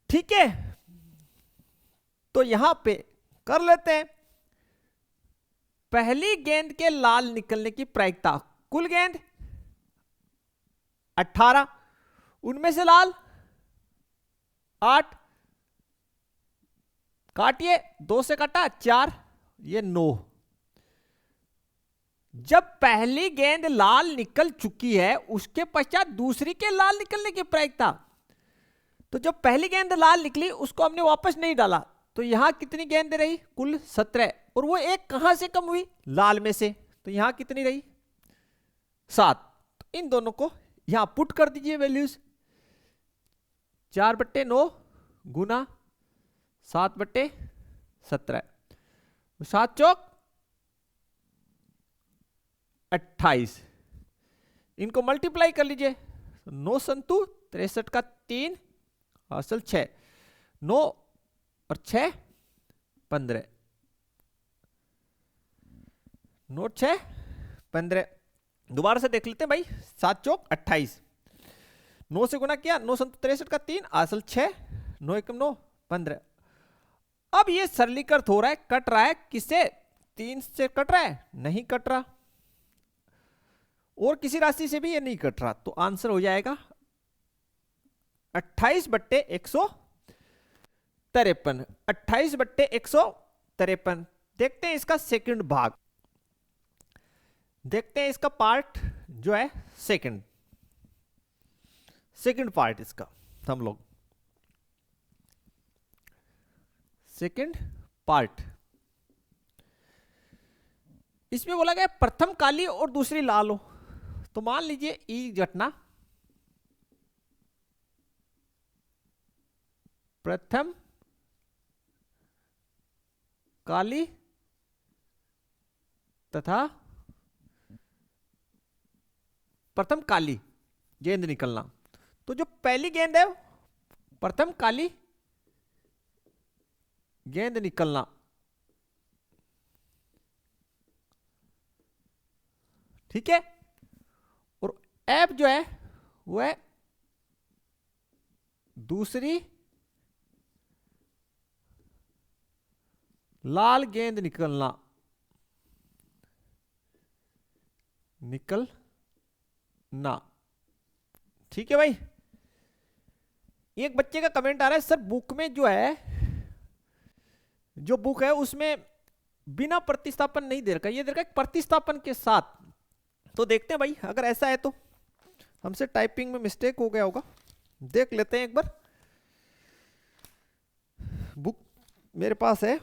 ठीक है, तो यहां पे कर लेते हैं, पहली गेंद के लाल निकलने की प्रायिकता, कुल गेंद 18, उनमें से लाल 8, काटिए, 2 से काटा 4, ये 9। जब पहली गेंद लाल निकल चुकी है उसके पश्चात दूसरी के लाल निकलने की प्रायिकता, तो जब पहली गेंद लाल निकली उसको हमने वापस नहीं डाला, तो यहां कितनी गेंद रही, कुल 17, और वो एक कहां से कम हुई, लाल में से, तो यहां कितनी रही 7। तो इन दोनों को यहां पुट कर दीजिए वैल्यूज, 4/9 गुना 7/17, 7 चौक 28, इनको मल्टीप्लाई कर लीजिए। 9 संतु 63 का 3 हासिल 6, 9 और 6 15, 9 6 15। दोबारा से देख लेते हैं भाई, 7 चौक 28, 9 से गुना किया, 9 संतु 63 का 3 हासिल 6, 9 एकम 9 15। अब ये सरलीकृत हो रहा है, कट रहा है, किससे? 3 से कट रहा है? नहीं कट रहा, और किसी राशि से भी ये नहीं कट रहा, तो आंसर हो जाएगा 28/153। 28/153। देखते हैं इसका सेकंड भाग, देखते हैं इसका पार्ट जो है सेकंड पार्ट इसका, हम लोग सेकंड पार्ट। इसमें बोला गया प्रथम काली और दूसरी लाल हो, तो मान लीजिए ई घटना प्रथम काली तथा प्रथम काली गेंद निकलना। तो जो पहली गेंद है प्रथम काली गेंद निकलना, ठीक है, और एफ जो है वह दूसरी लाल गेंद निकलना, ठीक है भाई। एक बच्चे का कमेंट आ रहा है, सर बुक में जो है, जो बुक है उसमें बिना प्रतिस्थापन नहीं दे रखा, ये दे रखा है प्रतिस्थापन के साथ। तो देखते हैं भाई, अगर ऐसा है तो हमसे टाइपिंग में मिस्टेक हो गया होगा, देख लेते हैं एक बार। बुक मेरे पास है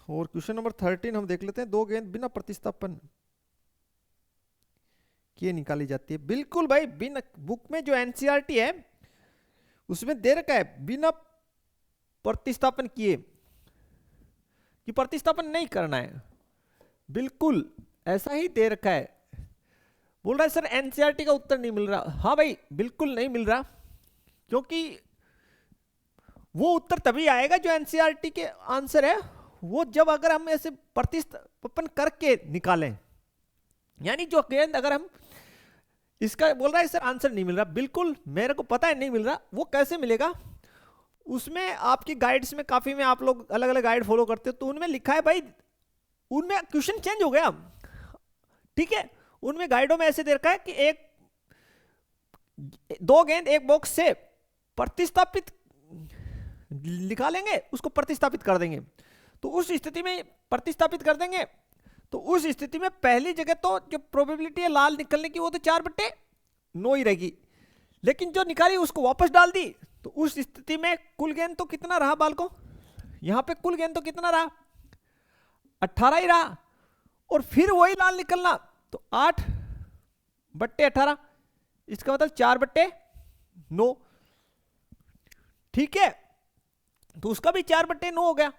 और क्वेश्चन नंबर 13 हम देख लेते हैं। 2 गेंद बिना प्रतिस्थापन किए निकाली जाती है। बिल्कुल भाई, बिना, बुक में जो एनसीईआरटी है उसमें दे रखा है बिना प्रतिस्थापन किए, कि प्रतिस्थापन नहीं करना है, बिल्कुल ऐसा ही दे रखा है। बोल रहा है सर एनसीईआरटी का उत्तर नहीं मिल रहा। हाँ भाई, बिल्कुल नहीं मिल रहा, क्योंकि वो उत्तर तभी आएगा जो एनसीईआरटी के आंसर है, वो जब अगर हम ऐसे प्रतिस्थापन करके निकालें। यानी जो गेंद अगर हम इसका बोल रहा है सर आंसर नहीं मिल रहा, बिल्कुल मेरे को पता है नहीं मिल रहा, वो कैसे मिलेगा? उसमें आपकी गाइड्स में काफी में आप लोग अलग अलग गाइड फॉलो करते हो, तो उनमें लिखा है भाई, उनमें क्वेश्चन चेंज हो गया, ठीक है। उनमें गाइडों में ऐसे दे रखा है कि 2 गेंद एक बॉक्स से प्रतिस्थापित निकालेंगे, उसको प्रतिस्थापित कर देंगे। तो उस स्थिति में प्रतिस्थापित कर देंगे, तो उस स्थिति में पहली जगह तो जो प्रोबेबिलिटी है लाल निकलने की वो तो 4/9 ही रहेगी, लेकिन जो निकाली उसको वापस डाल दी, तो उस स्थिति में कुल गेंद तो कितना रहा बालकों? यहां पे कुल गेंद तो कितना रहा? 18 ही रहा, और फिर वही लाल निकलना, तो 8/18, इसका मतलब 4/9, ठीक है। तो उसका भी 4/9 हो गया।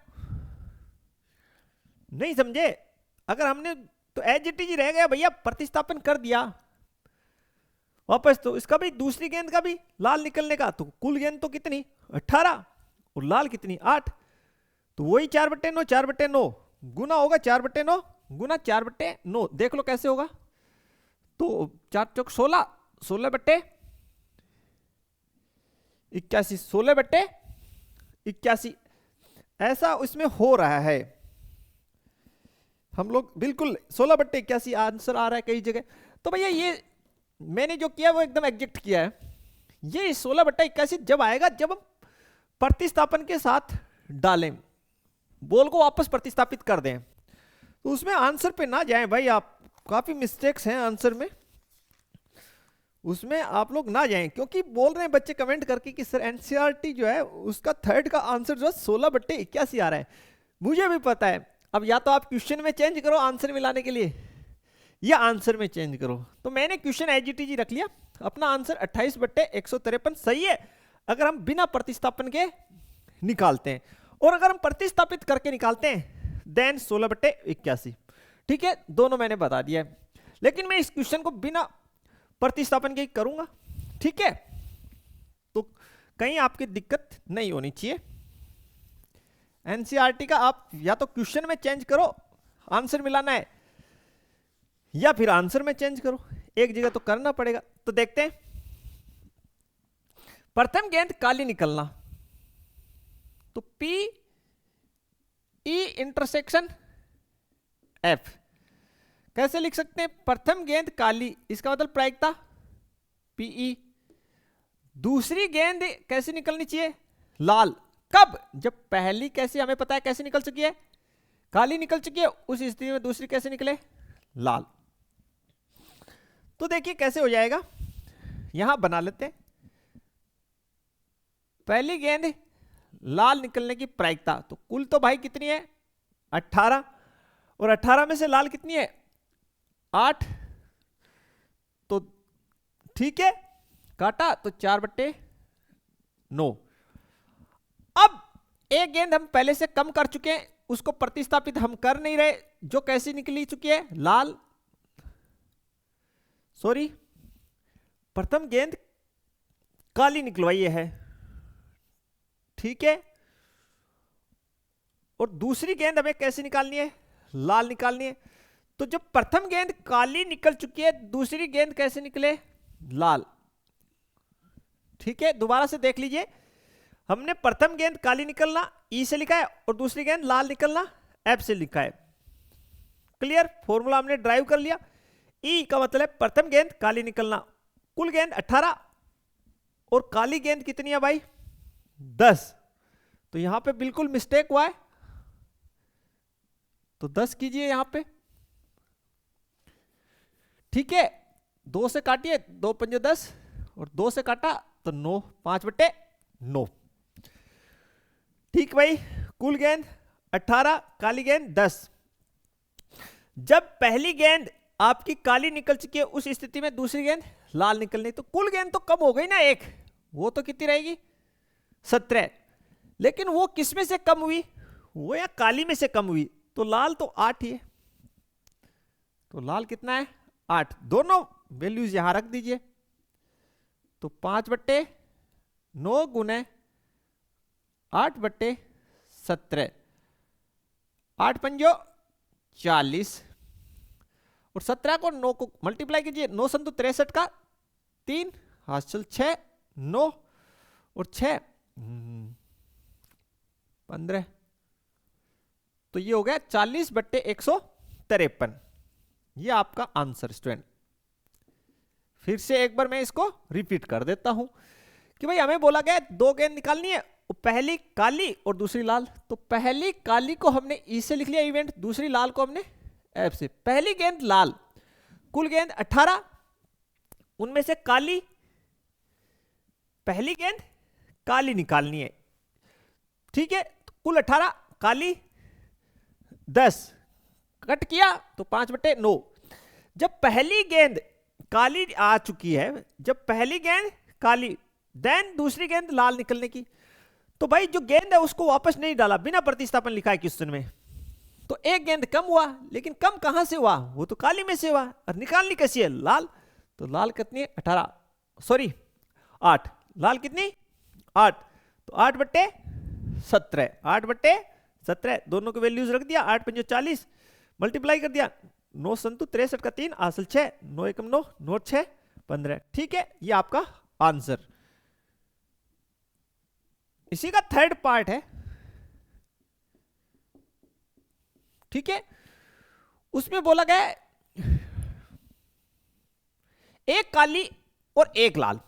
नहीं समझे? अगर हमने तो एज इट इज रह गया भैया, प्रतिस्थापन कर दिया वापस, तो इसका भी दूसरी गेंद का भी लाल निकलने का, तो कुल गेंद तो कितनी? 18, और लाल कितनी? 8, तो वही 4/9, 4/9 गुना होगा 4/9 गुना 4/9, देख लो कैसे होगा। तो 4 चौक 16, 16/81, 16/81, ऐसा उसमें हो रहा है। हम लोग बिल्कुल 16/81 आंसर आ रहा है कई जगह। तो भैया ये मैंने जो किया वो एकदम एग्जैक्ट किया है। ये 16/81 जब आएगा जब हम प्रतिस्थापन के साथ डालें, बोल को वापस प्रतिस्थापित कर दें, तो उसमें आंसर पे ना जाएं भाई आप, काफी मिस्टेक्स हैं आंसर में, उसमें आप लोग ना जाएं, क्योंकि बोल रहे हैं बच्चे कमेंट करके कि सर एनसीईआरटी जो है उसका थर्ड का आंसर जो है 16/81 आ रहा है। मुझे भी पता है, अब या तो आप क्वेश्चन में चेंज करो आंसर मिलाने के लिए, या आंसर में चेंज करो। तो मैंने क्वेश्चन एजीटीजी रख लिया, अपना आंसर 28/153 सही है अगर हम बिना प्रतिस्थापन के निकालते हैं, और अगर हम प्रतिस्थापित करके निकालते हैं देन 16/81। ठीक है, दोनों मैंने बता दिया है, लेकिन मैं इस क्वेश्चन को बिना प्रतिस्थापन के करूंगा। ठीक है, तो कहीं आपकी दिक्कत नहीं होनी चाहिए। एनसीईआरटी का आप या तो क्वेश्चन में चेंज करो, आंसर मिलाना है, या फिर आंसर में चेंज करो, एक जगह तो करना पड़ेगा। तो देखते हैं, प्रथम गेंद काली निकलना, तो P E इंटरसेक्शन F कैसे लिख सकते हैं? प्रथम गेंद काली, इसका मतलब प्रायिकता PE। दूसरी गेंद कैसे निकलनी चाहिए? लाल। कब? जब पहली कैसे, हमें पता है कैसे निकल चुकी है, काली निकल चुकी है, उस स्थिति में दूसरी कैसे निकले? लाल। तो देखिए कैसे हो जाएगा, यहां बना लेते हैं। पहली गेंद लाल निकलने की प्रायिकता, तो कुल तो भाई कितनी है? 18, और 18 में से लाल कितनी है? 8। तो ठीक है, काटा तो 4/9। अब एक गेंद हम पहले से कम कर चुके हैं, उसको प्रतिस्थापित हम कर नहीं रहे, जो कैसी निकली चुकी है? लाल। सॉरी, प्रथम गेंद काली निकलवाई है, ठीक है, और दूसरी गेंद हमें कैसे निकालनी है? लाल निकालनी है। तो जब प्रथम गेंद काली निकल चुकी है, दूसरी गेंद कैसे निकले? लाल। ठीक है, दोबारा से देख लीजिए, हमने प्रथम गेंद काली निकलना ई से लिखा है, और दूसरी गेंद लाल निकलना एफ से लिखा है। क्लियर? फॉर्मूला हमने ड्राइव कर लिया। ई का मतलब प्रथम गेंद काली निकलना, कुल गेंद 18 और काली गेंद कितनी है भाई? 10। तो यहां पे बिल्कुल मिस्टेक हुआ है, तो 10 कीजिए यहां पे। ठीक है, 2 से काटिए, 2 पंजे 10, और 2 से काटा तो 9, 5/9। ठीक भाई, कुल गेंद 18, काली गेंद 10। जब पहली गेंद आपकी काली निकल चुकी है, उस स्थिति में दूसरी गेंद लाल निकलनी, तो कुल गेंद तो कम हो गई ना एक, वो तो कितनी रहेगी? 17। लेकिन वो किस में से कम हुई? वो या काली में से कम हुई, तो लाल तो 8 ही है। तो लाल कितना है? 8। दोनों वैल्यूज यहां रख दीजिए, तो 5/9 गुने 8/17, 8 पंजो 40, और 17 को 9 को मल्टीप्लाई कीजिए, 9 संतु 63 का 3 हासिल 6, 9 और 6 15, तो ये हो गया 40/153। ये आपका आंसर स्टूडेंट। फिर से एक बार मैं इसको रिपीट कर देता हूं कि भाई हमें बोला गया 2 गेंद निकालनी है, पहली काली और दूसरी लाल। तो पहली काली को हमने ई से लिख लिया इवेंट, दूसरी लाल को हमने एफ से। पहली गेंद लाल, कुल गेंद 18, उनमें से काली, पहली गेंद काली निकालनी है, ठीक है, तो कुल 18, काली 10, कट किया तो 5/9। जब पहली गेंद काली आ चुकी है, जब पहली गेंद काली, देन दूसरी गेंद लाल निकलने की, तो भाई जो गेंद है उसको वापस नहीं डाला, बिना प्रतिस्थापन लिखा है क्वेश्चन में, तो एक गेंद कम हुआ, लेकिन कम कहां से हुआ? वो तो काली में से हुआ, और निकालनी कैसी है? लाल। तो लाल कितनी है? 18, सॉरी 8, लाल कितनी? 8, तो 8/17, 8/17, दोनों को वैल्यूज रख दिया, 8 पंजे 40, मल्टीप्लाई कर दिया, 9 संतु 63 का 3 हासिल 6, 9 एकम 9, 9 6 15। ठीक है, ये आपका आंसर। इसी का थर्ड पार्ट है, ठीक है, उसमें बोला गया एक काली और एक लाल।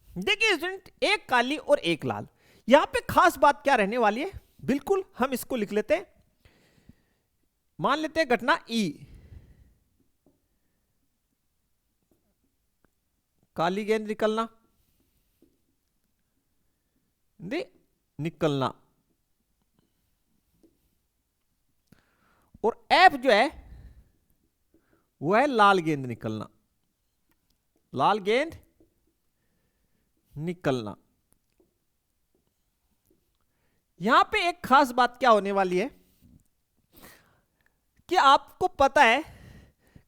देखिए स्टूडेंट, एक काली और एक लाल, यहां पे खास बात क्या रहने वाली है? बिल्कुल हम इसको लिख लेते हैं, मान लेते हैं घटना ई, काली गेंद निकलना, निकलना, और एफ जो है वो है लाल गेंद निकलना, लाल गेंद निकलना। यहां पे एक खास बात क्या होने वाली है कि आपको पता है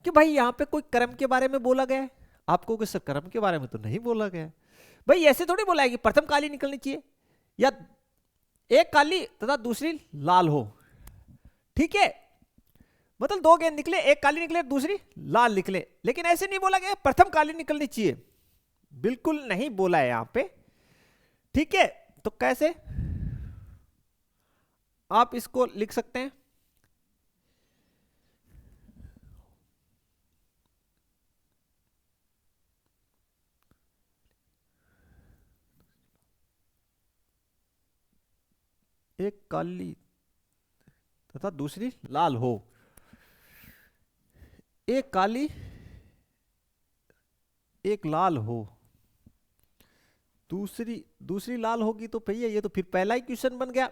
कि भाई यहां पे कोई क्रम के बारे में बोला गया है, आपको किस क्रम के बारे में तो नहीं बोला गया है। भाई ऐसे थोड़ी बोला है कि प्रथम काली निकलनी चाहिए या एक काली तथा दूसरी लाल हो, ठीक है, मतलब दो गेंद निकले, एक काली निकले दूसरी लाल निकले, लेकिन ऐसे नहीं बोला गया प्रथम काली निकलनी चाहिए, बिल्कुल नहीं बोला है यहां पे, ठीक है। तो कैसे आप इसको लिख सकते हैं, एक काली तथा दूसरी लाल हो, एक काली एक लाल हो, दूसरी लाल होगी तो भैया ये तो फिर पहला ही क्वेश्चन बन गया।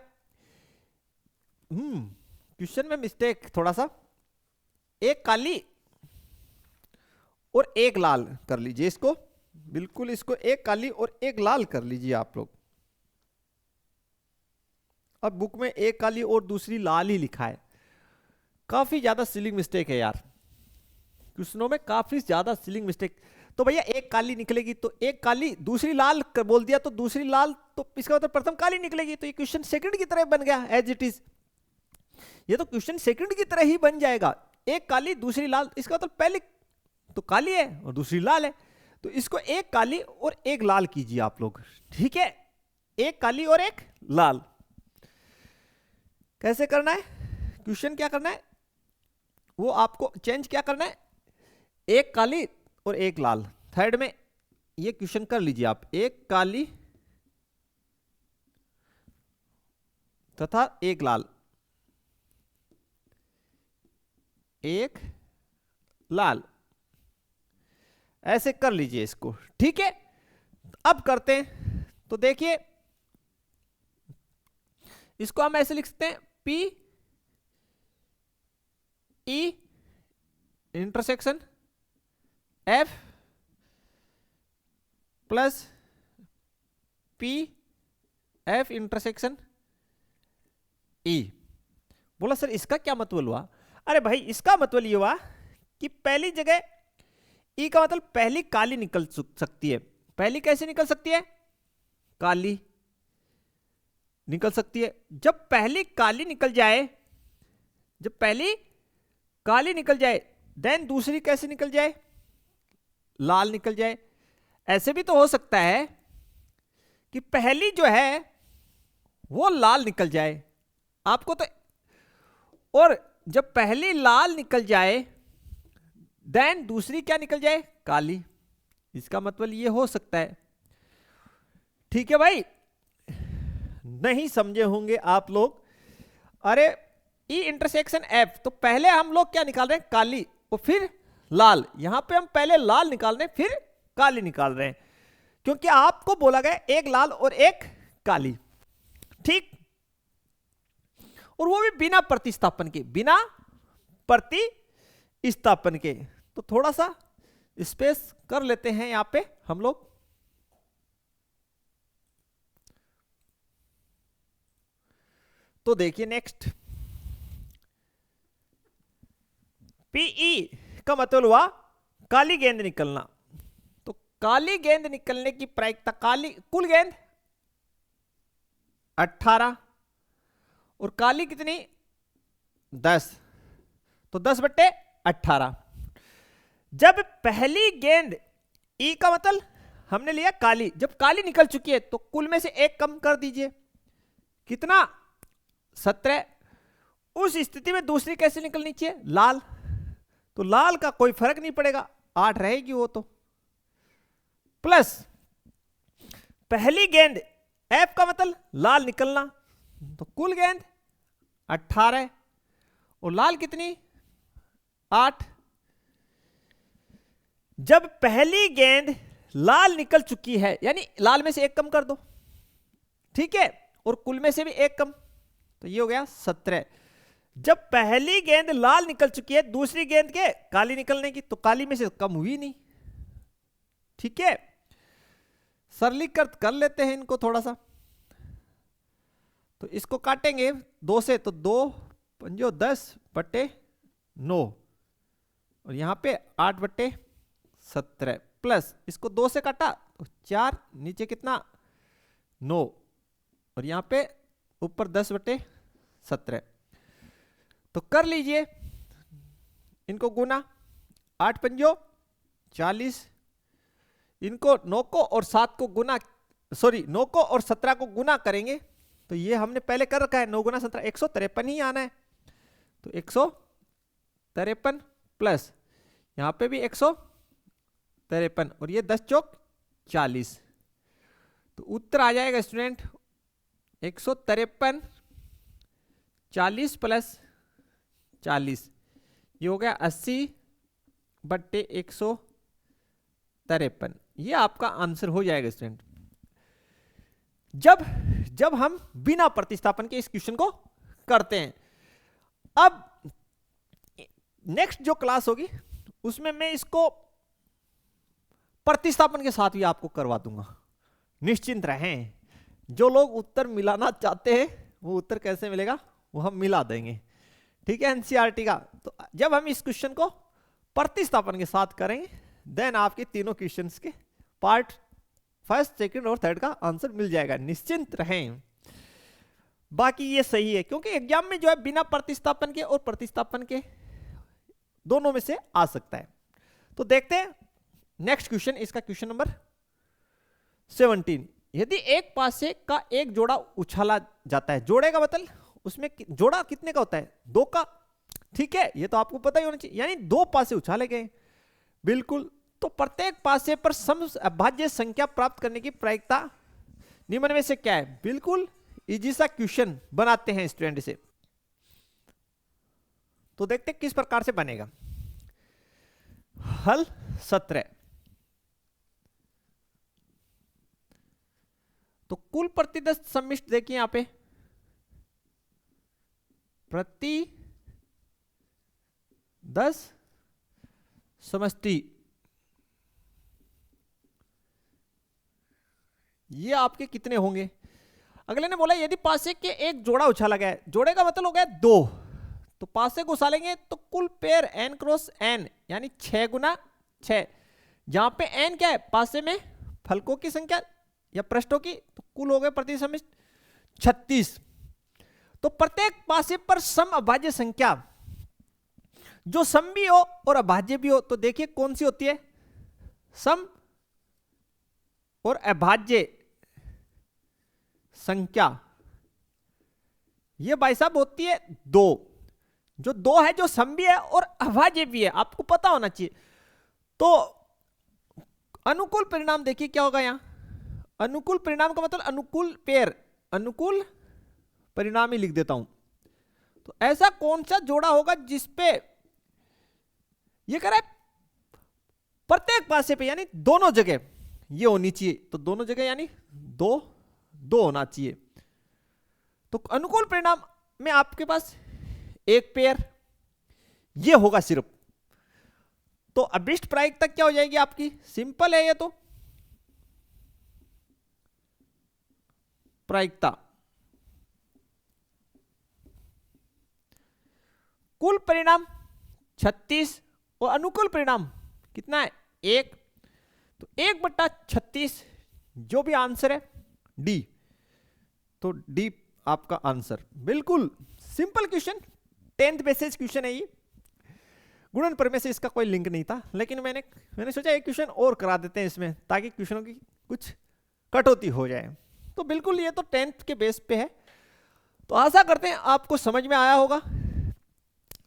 क्वेश्चन में मिस्टेक थोड़ा सा, एक काली और एक लाल कर लीजिए इसको, बिल्कुल इसको एक काली और एक लाल कर लीजिए आप लोग। अब बुक में एक काली और दूसरी लाल ही लिखा है, काफी ज्यादा स्पेलिंग मिस्टेक है यार, क्वेश्चनों में काफी ज्यादा स्पेलिंग मिस्टेक। तो भैया एक काली निकलेगी तो एक काली, दूसरी लाल बोल दिया तो दूसरी लाल, तो इसका मतलब प्रथम काली निकलेगी, तो ये क्वेश्चन सेकंड की तरह बन गया एज इट इज, ये तो क्वेश्चन सेकंड की तरह ही बन जाएगा। एक काली दूसरी लाल, इसका मतलब पहले तो काली है और दूसरी लाल है, तो इसको एक काली और एक लाल कीजिए आप लोग, ठीक है, एक काली और एक लाल। कैसे करना है, क्वेश्चन क्या करना है, वो आपको चेंज क्या करना है, एक काली और एक लाल, थर्ड में ये क्वेश्चन कर लीजिए आप, एक काली तथा एक लाल, एक लाल, ऐसे कर लीजिए इसको, ठीक है। अब करते हैं, तो देखिए इसको हम ऐसे लिख सकते हैं, P E intersection F plus P F intersection ई। बोला सर इसका क्या मतलब हुआ, अरे भाई इसका मतलब ये हुआ कि पहली जगह ई का मतलब पहली काली निकल सकती है, पहली कैसे निकल सकती है, काली निकल सकती है। जब पहली काली निकल जाए, जब पहली काली निकल जाए देन दूसरी कैसे निकल जाए, लाल निकल जाए। ऐसे भी तो हो सकता है कि पहली जो है वो लाल निकल जाए आपको तो, और जब पहली लाल निकल जाए देन दूसरी क्या निकल जाए, काली, इसका मतलब ये हो सकता है, ठीक है भाई। नहीं समझे होंगे आप लोग, अरे ई इंटरसेक्शन एफ, तो पहले हम लोग क्या निकाल रहे हैं, काली और फिर लाल, यहां पे हम पहले लाल निकाल रहे हैं फिर काली निकाल रहे हैं, क्योंकि आपको बोला गया एक लाल और एक काली, ठीक, और वो भी बिना प्रतिस्थापन के, बिना प्रतिस्थापन के। तो थोड़ा सा स्पेस कर लेते हैं यहां पे हम लोग, तो देखिए नेक्स्ट, पीई का मतलब हुआ काली गेंद निकलना, तो काली गेंद निकलने की प्रायिकता, काली कुल गेंद 18 और काली कितनी 10, तो 10/18। जब पहली गेंद, ई का मतलब हमने लिया काली, जब काली निकल चुकी है तो कुल में से एक कम कर दीजिए, कितना 17, उस स्थिति में दूसरी कैसे निकलनी चाहिए, लाल, तो लाल का कोई फर्क नहीं पड़ेगा 8 रहेगी वो तो, प्लस पहली गेंद एफ का मतलब लाल निकलना, तो कुल गेंद 18 और लाल कितनी 8। जब पहली गेंद लाल निकल चुकी है, यानी लाल में से एक कम कर दो, ठीक है, और कुल में से भी एक कम, तो ये हो गया 17। जब पहली गेंद लाल निकल चुकी है दूसरी गेंद के काली निकलने की, तो काली में से कम हुई नहीं, ठीक है। सरलीकृत कर लेते हैं इनको थोड़ा सा, तो इसको काटेंगे 2 से, तो 2 पंजो 10/18, 9 और यहाँ पे 8/17 प्लस इसको 2 से काटा तो 4, नीचे कितना 9 और यहाँ पे ऊपर 10/17। तो कर लीजिए इनको गुना, 8 पंजो 40, इनको 9 को और 7 को गुना, सॉरी 9 को और 17 को गुना करेंगे तो ये हमने पहले कर रखा है 9 गुना 17 153 ही आना है। तो 153 प्लस यहाँ पे भी 153 और ये 10 चौक 40। तो उत्तर आ जाएगा स्टूडेंट 153 40 प्लस 40, ये हो गया 80/153। ये आपका आंसर हो जाएगा स्टूडेंट। जब हम बिना प्रतिस्थापन के इस क्वेश्चन को करते हैं। अब नेक्स्ट जो क्लास होगी उसमें मैं इसको प्रतिस्थापन के साथ भी आपको करवा दूंगा, निश्चिंत रहें। जो लोग उत्तर मिलाना चाहते हैं वो उत्तर कैसे मिलेगा वो हम मिला देंगे, ठीक है, एनसीईआरटी का। तो जब हम इस क्वेश्चन को प्रतिस्थापन के साथ करेंगे देन आपके तीनों क्वेश्चंस के पार्ट फर्स्ट, सेकंड और थर्ड का आंसर मिल जाएगा, निश्चिंत रहें। बाकी ये सही है क्योंकि एग्जाम में जो है बिना प्रतिस्थापन के और प्रतिस्थापन के दोनों में से आ सकता है। तो देखते हैं नेक्स्ट क्वेश्चन, इसका क्वेश्चन नंबर 17। यदि एक पासे का एक जोड़ा उछाला जाता है, जोड़े का मतलब उसमें जोड़ा कितने का होता है 2 का, ठीक है, ये तो आपको पता ही होना चाहिए, यानी 2 पासे उछाले गए बिल्कुल। तो प्रत्येक पासे पर समअभाज्य संख्या प्राप्त करने की प्रायिकता निम्न में से क्या है। बिल्कुल इजी सा क्वेश्चन बनाते हैं स्टूडेंट इसे। तो देखते हैं किस प्रकार से बनेगा। हल 17। तो कुल प्रतिदश सम्मिश्र देखिए यहां पे, प्रति 10 समष्टि, ये आपके कितने होंगे। अगले ने बोला यदि पासे के एक जोड़ा उछाला गया है, जोड़े का मतलब हो गया 2, तो पासे को उछालेंगे तो कुल पेयर n क्रॉस n यानी 6 गुना 6, जहां पे n क्या है पासे में फलकों की संख्या या पृष्ठों की, तो कुल हो गए प्रति सम्मिश्र 36। तो प्रत्येक पासे पर समअभाज्य संख्या जो सम भी हो और अभाज्य भी हो, तो देखिए कौन सी होती है, सम और अभाज्य संख्या। ये भाई साहब होती है 2, जो 2 है जो सम भी है और अभाज्य भी है, आपको पता होना चाहिए। तो अनुकूल परिणाम देखिए क्या होगा यहां, अनुकूल परिणाम का मतलब अनुकूल पेयर, अनुकूल परिणाम ही लिख देता हूं। तो ऐसा कौन सा जोड़ा होगा जिसपे ये कह रहा है प्रत्येक पासे पे यानी दोनों जगह ये होनी चाहिए, तो दोनों जगह यानी 2 2 होना चाहिए। तो अनुकूल परिणाम में आपके पास एक पेयर ये होगा सिर्फ। तो अभिष्ट प्रायिकता क्या हो जाएगी आपकी, सिंपल है ये, तो प्रायिकता कुल परिणाम 36 और अनुकूल परिणाम कितना है 1, तो 1/36 जो भी आंसर है डी, तो डी आपका आंसर। बिल्कुल simple question, 10th basis question है ये, गुणनफल में से इसका कोई लिंक नहीं था, लेकिन मैंने सोचा एक क्वेश्चन और करा देते हैं इसमें ताकि क्वेश्चनों की कुछ कटौती हो जाए। तो बिल्कुल ये तो 10th के बेस पे है। तो आशा करते हैं आपको समझ में आया होगा।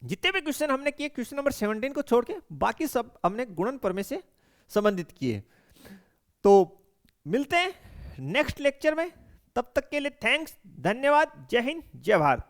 जितने भी क्वेश्चन हमने किए क्वेश्चन नंबर 17 को छोड़ के बाकी सब हमने गुणनफल में से संबंधित किए। तो मिलते हैं नेक्स्ट लेक्चर में, तब तक के लिए थैंक्स, धन्यवाद, जय हिंद, जय भारत।